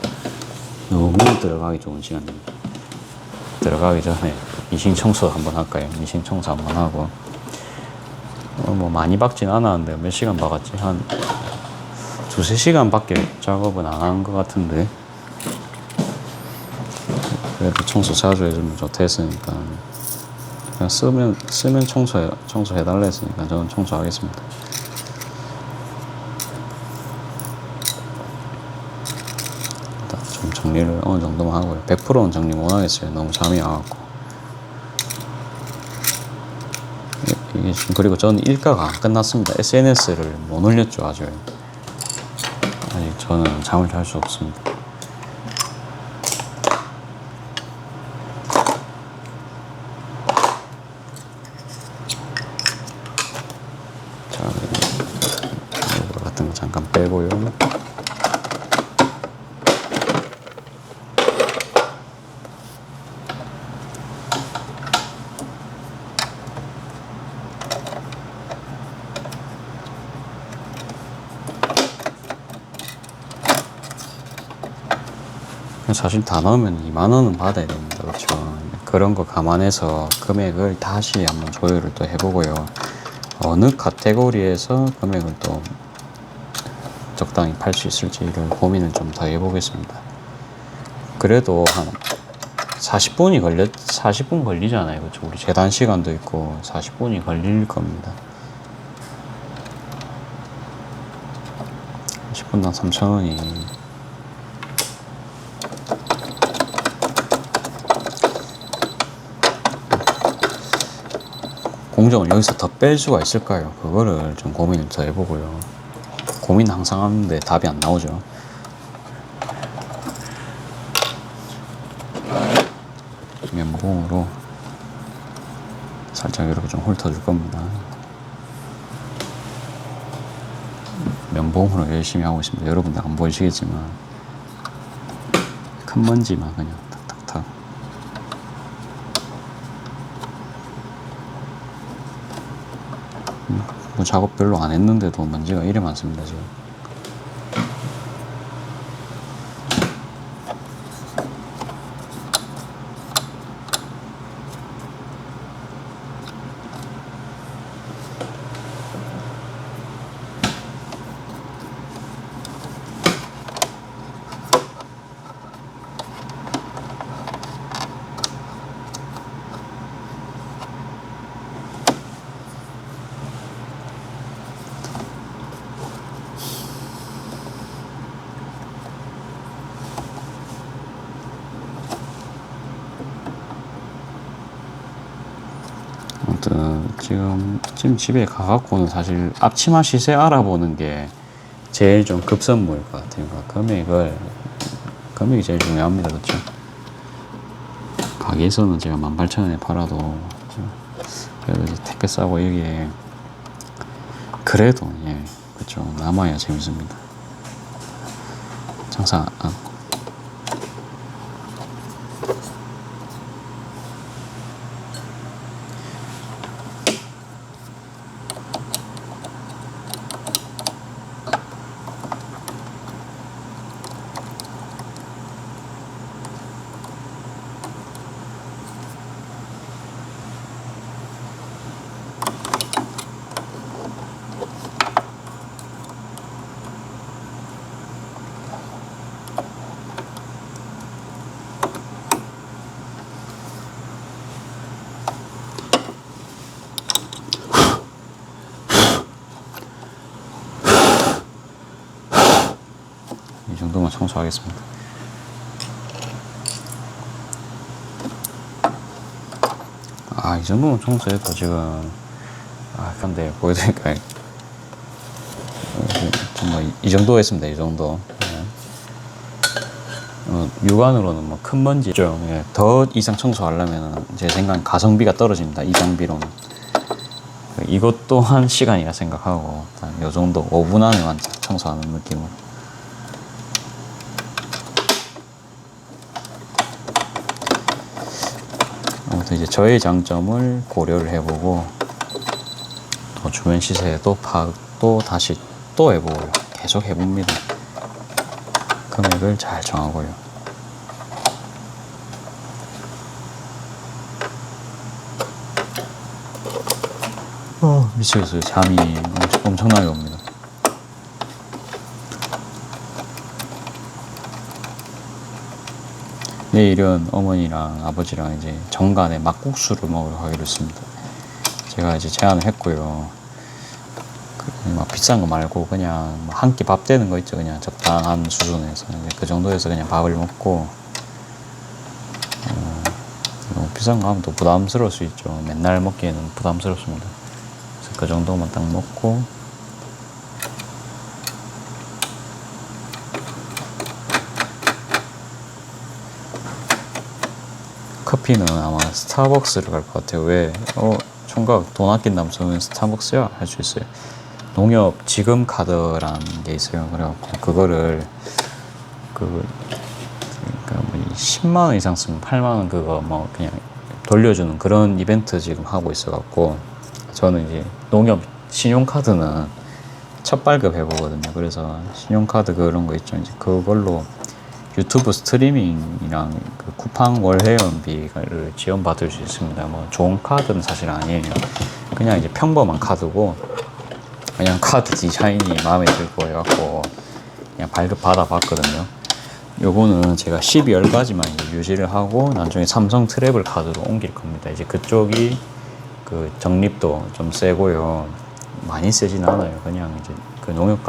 너무 들어가기 좋은 시간입니다. 들어가기 전에 미싱 청소 한번 할까요? 미싱 청소 한번 하고, 뭐 많이 박진 않았는데 몇 시간 박았지? 한 2-3시간 밖에 작업은 안 한 것 같은데, 그래도 청소 자주 해주면 좋다 했으니까, 그냥 쓰면 청소해달라 했으니까 저는 청소하겠습니다. 일단 좀 정리를 어느 정도만 하고요. 100%는 정리 못 하겠어요. 너무 잠이 와갖고. 그리고 저는 일과가 안 끝났습니다. SNS를 못 올렸죠, 아직 저는 잠을 잘 수 없습니다. 자, 이거 같은 거 잠깐 빼고요. 사실 다 넣으면 2만원은 받아야 됩니다. 그렇죠. 그런 거 감안해서 금액을 다시 한번 조율을 또 해보고요. 어느 카테고리에서 금액을 또 적당히 팔 수 있을지를 고민을 좀 더 해보겠습니다. 그래도 한 40분 걸리잖아요. 그렇죠. 우리 재단 시간도 있고 40분이 걸릴 겁니다. 10분당 3,000원이 공정을 여기서 더 뺄 수가 있을까요? 그거를 좀 고민을 더 해보고요. 고민 항상 하는데 답이 안 나오죠. 면봉으로 살짝 이렇게 좀 훑어줄 겁니다. 면봉으로 열심히 하고 있습니다. 여러분들 안 보이시겠지만 큰 먼지만 그냥 탁탁탁. 뭐 작업 별로 안 했는데도 먼지가 이래 많습니다 지금. 아무튼 지금 집에 가갖고는 사실 앞치마 시세 알아보는 게 제일 좀 급선무일 것 같아요. 금액이 제일 중요합니다. 그렇죠? 가게에서는 제가 18,000원에 팔아도 그래도 이제 택배 싸고 여기에 그래도 그렇죠. 남아야 재밌습니다. 장사 정도만 청소하겠습니다. 이 정도면 청소해도 지금, 근데 보여드릴까요? 정말 이 정도 했습니다. 이 정도. 육안으로는 뭐 큰 먼지죠. 예, 더 이상 청소하려면 제 생각엔 가성비가 떨어집니다. 이 장비로는. 이것 또한 시간이라 생각하고 이 정도 5분 안에만 청소하는 느낌으로. 아무튼 이제 저의 장점을 고려를 해보고 또 주변 시세도 파악도 다시 또 해보고요. 계속 해봅니다. 금액을 잘 정하고요. 미치겠어요. 잠이 엄청나게 옵니다. 내일은 어머니랑 아버지랑 이제 정간에 막국수를 먹으러 가기로 했습니다. 제가 이제 제안을 했고요. 막 비싼 거 말고 그냥 한 끼 밥 되는 거 있죠. 그냥 적당한 수준에서 이제 그 정도에서 그냥 밥을 먹고, 너무 비싼 거 하면 또 부담스러울 수 있죠. 맨날 먹기에는 부담스럽습니다. 그래서 그 정도만 딱 먹고, 커피는 아마 스타벅스를 갈 것 같아요. 왜? 총각 돈 아낀다면서 스타벅스야? 할 수 있어요. 농협 지금 카드라는 게 있어요. 그래갖고 그거를 그러니까 뭐 10만 원 이상 쓰면 8만 원 그거 뭐 그냥 돌려주는 그런 이벤트 지금 하고 있어갖고, 저는 이제 농협 신용카드는 첫 발급 해보거든요. 그래서 신용카드 그런 거 있죠. 이제 그걸로 유튜브 스트리밍이랑 그 쿠팡 월회원비를 지원받을 수 있습니다. 뭐 좋은 카드는 사실 아니에요. 그냥 이제 평범한 카드고, 그냥 카드 디자인이 마음에 들고 해갖고 그냥 발급 받아봤거든요. 요거는 제가 12월까지만 이제 유지를 하고 나중에 삼성 트래블 카드로 옮길 겁니다. 이제 그쪽이 그 적립도 좀 세고요. 많이 세진 않아요. 그냥 이제 그 농협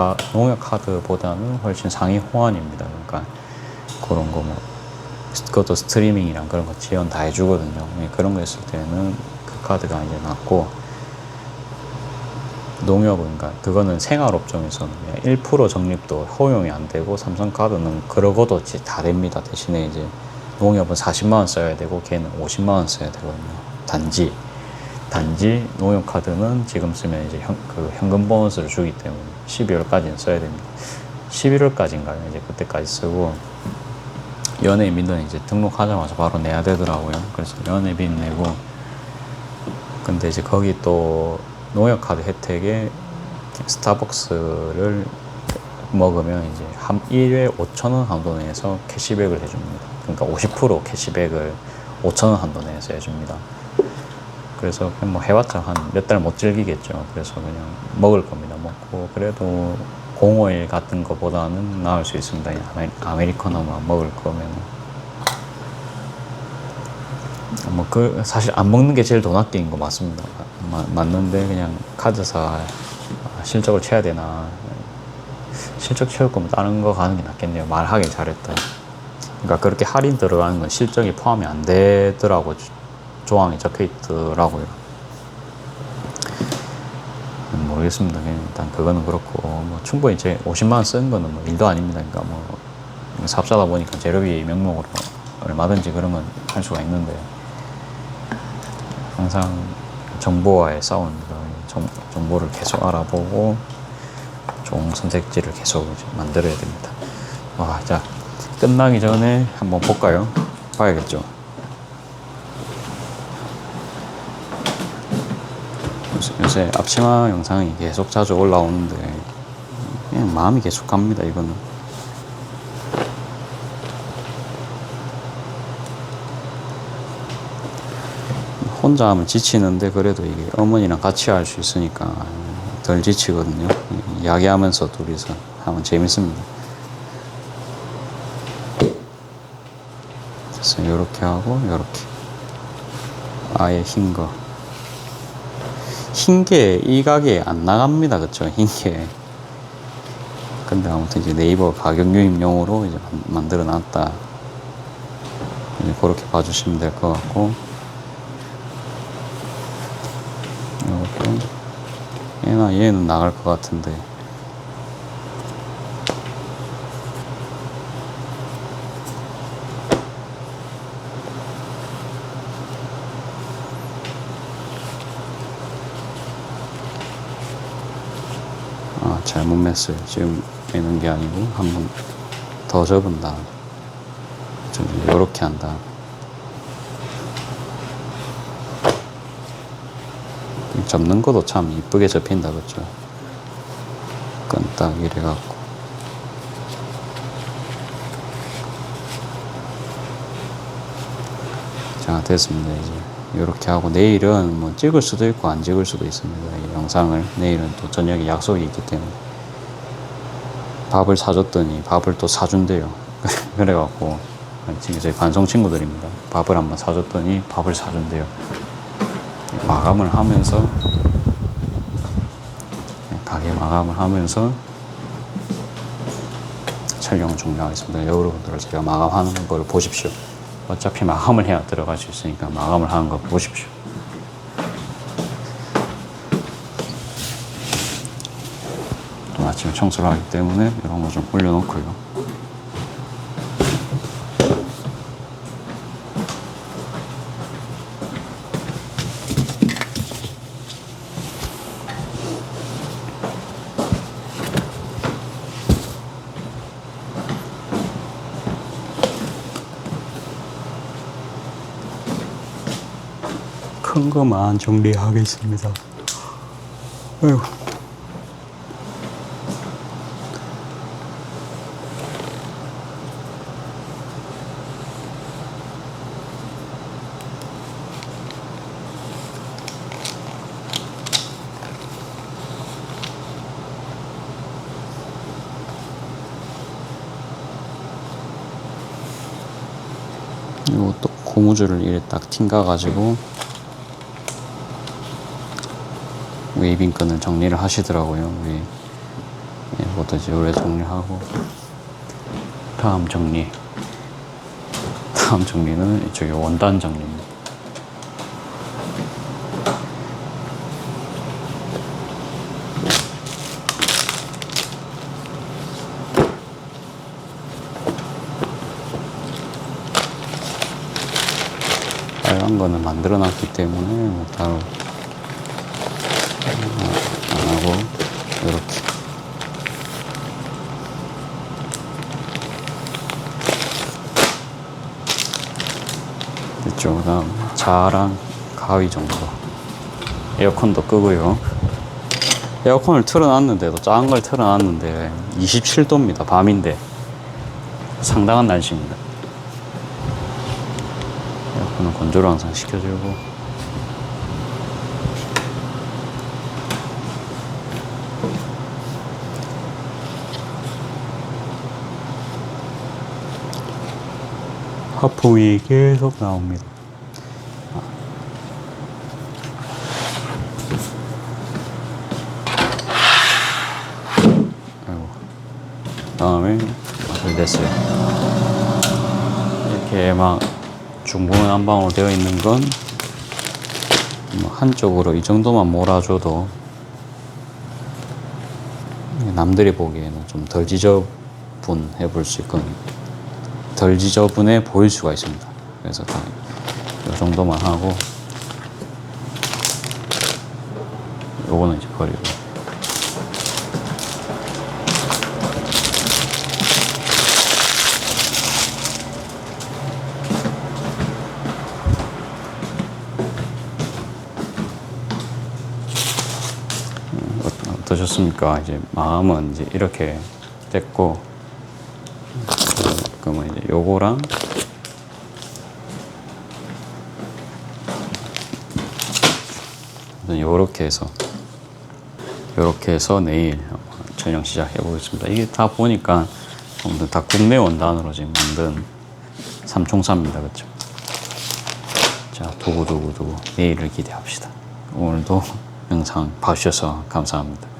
카드보다는 훨씬 상위 호환입니다. 그러니까 그런 거 뭐 그것도 스트리밍이랑 그런 거 지원 다 해주거든요. 그런 거 했을 때는 그 카드가 이제 낫고, 농협은 그러니까 그거는 생활업종에서는 1% 적립도 허용이 안 되고, 삼성카드는 그러고도 다 됩니다. 대신에 이제 농협은 40만 원 써야 되고 걔는 50만 원 써야 되거든요. 단지 농협카드는 지금 쓰면 이제 현금 보너스를 주기 때문에 12월까지는 써야 됩니다. 11월까지인가요? 이제 그때까지 쓰고, 연예인비는 이제 등록하자마자 바로 내야 되더라고요. 그래서 연예인 내고, 근데 이제 거기 또 농협카드 혜택에 스타벅스를 먹으면 이제 한 1회 5,000원 한도 내에서 캐시백을 해줍니다. 그러니까 50% 캐시백을 5,000원 한도 내에서 해줍니다. 그래서 그냥 뭐 해봤자 한 몇 달 못 즐기겠죠. 그래서 그냥 먹을 겁니다. 먹고 그래도 051 같은 거보다는 나을 수 있습니다. 아메리카노만 먹을 거면. 뭐 사실 안 먹는 게 제일 돈 아끼는 거 맞습니다. 맞는데 그냥 카드사 실적을 채야 되나, 실적 채울 거면 다른 거 가는 게 낫겠네요. 말하길 잘했다. 그러니까 그렇게 할인 들어가는 건 실적이 포함이 안 되더라고, 조항이 적혀 있더라고요. 모르겠습니다. 일단 그거는 그렇고, 뭐 충분히 제 50만 원 쓰는 거는 뭐 일도 아닙니다. 그러니까 뭐 사업자다 보니까 재료비 명목으로 얼마든지 그런 건 할 수가 있는데, 항상 정보와의 싸움입니다. 정보를 계속 알아보고 좋은 선택지를 계속 이제 만들어야 됩니다. 자, 끝나기 전에 한번 볼까요? 봐야겠죠. 요새 앞치마 영상이 계속 자주 올라오는데 그냥 마음이 계속 갑니다. 이거는 혼자 하면 지치는데, 그래도 이게 어머니랑 같이 할 수 있으니까 덜 지치거든요. 이야기하면서 둘이서 하면 재밌습니다. 그래서 이렇게 하고 이렇게 아예 흰게 이 가게에 안 나갑니다. 그쵸? 흰게 근데 아무튼 이제 네이버 가격 유입용으로 이제 만들어 놨다. 이제 그렇게 봐주시면 될 것 같고, 이것도 얘는 나갈 것 같은데, 잘못 맸어요. 지금 매는 게 아니고 한 번 더 접은 다음 좀 요렇게 한 다음 접는 것도 참 이쁘게 접힌다 그죠? 끈딱 이래 갖고 자 됐습니다. 이제 요렇게 하고 내일은 뭐 찍을 수도 있고 안 찍을 수도 있습니다. 이 영상을 내일은 또 저녁에 약속이 있기 때문에 밥을 사줬더니 밥을 또 사준대요. 그래갖고 지금 저희 반성 친구들입니다. 밥을 한번 사줬더니 밥을 사준대요. 마감을 하면서 가게 마감을 하면서 촬영을 종료하겠습니다. 여러분들 제가 마감하는 걸 보십시오. 어차피 마감을 해야 들어갈 수 있으니까 마감을 하는 거 보십시오. 또 아침에 청소를 하기 때문에 이런 거 좀 올려놓고요. 큰 거만 정리하겠습니다. 아이고. 이것도 고무줄을 이렇게 딱 튕가가지고 웨이빙끈을 정리를 하시더라고요. 이것도 이제 오래 정리하고 다음 정리는 이쪽에 원단 정리입니다. 빨간 거는 만들어 놨기 때문에 뭐 따로 안 하고 이렇게 이쪽 그다음 자랑 가위 정도 에어컨도 끄고요. 에어컨을 틀어놨는데도 작은 걸 틀어놨는데 27도입니다. 밤인데 상당한 날씨입니다. 에어컨은 건조를 항상 시켜주고 하프위 계속 나옵니다. 아이고. 다음에 맛을 냈어요. 이렇게 막 중분 한 방울 되어 있는 건 뭐 한쪽으로 이 정도만 몰아줘도 남들이 보기에는 좀 덜 지저분해 볼 수 있거든요. 덜 지저분해 보일 수가 있습니다. 그래서 다 이 정도만 하고 요거는 이제 버리고 어떠셨습니까? 이제 마음은 이제 이렇게 됐고 그러면 이제 요거랑 요렇게 해서 내일 촬영 시작해 보겠습니다. 이게 다 보니까 다 국내 원단으로 지금 만든 삼총사입니다. 그렇죠? 자, 두고두고 내일을 기대합시다. 오늘도 영상 봐주셔서 감사합니다.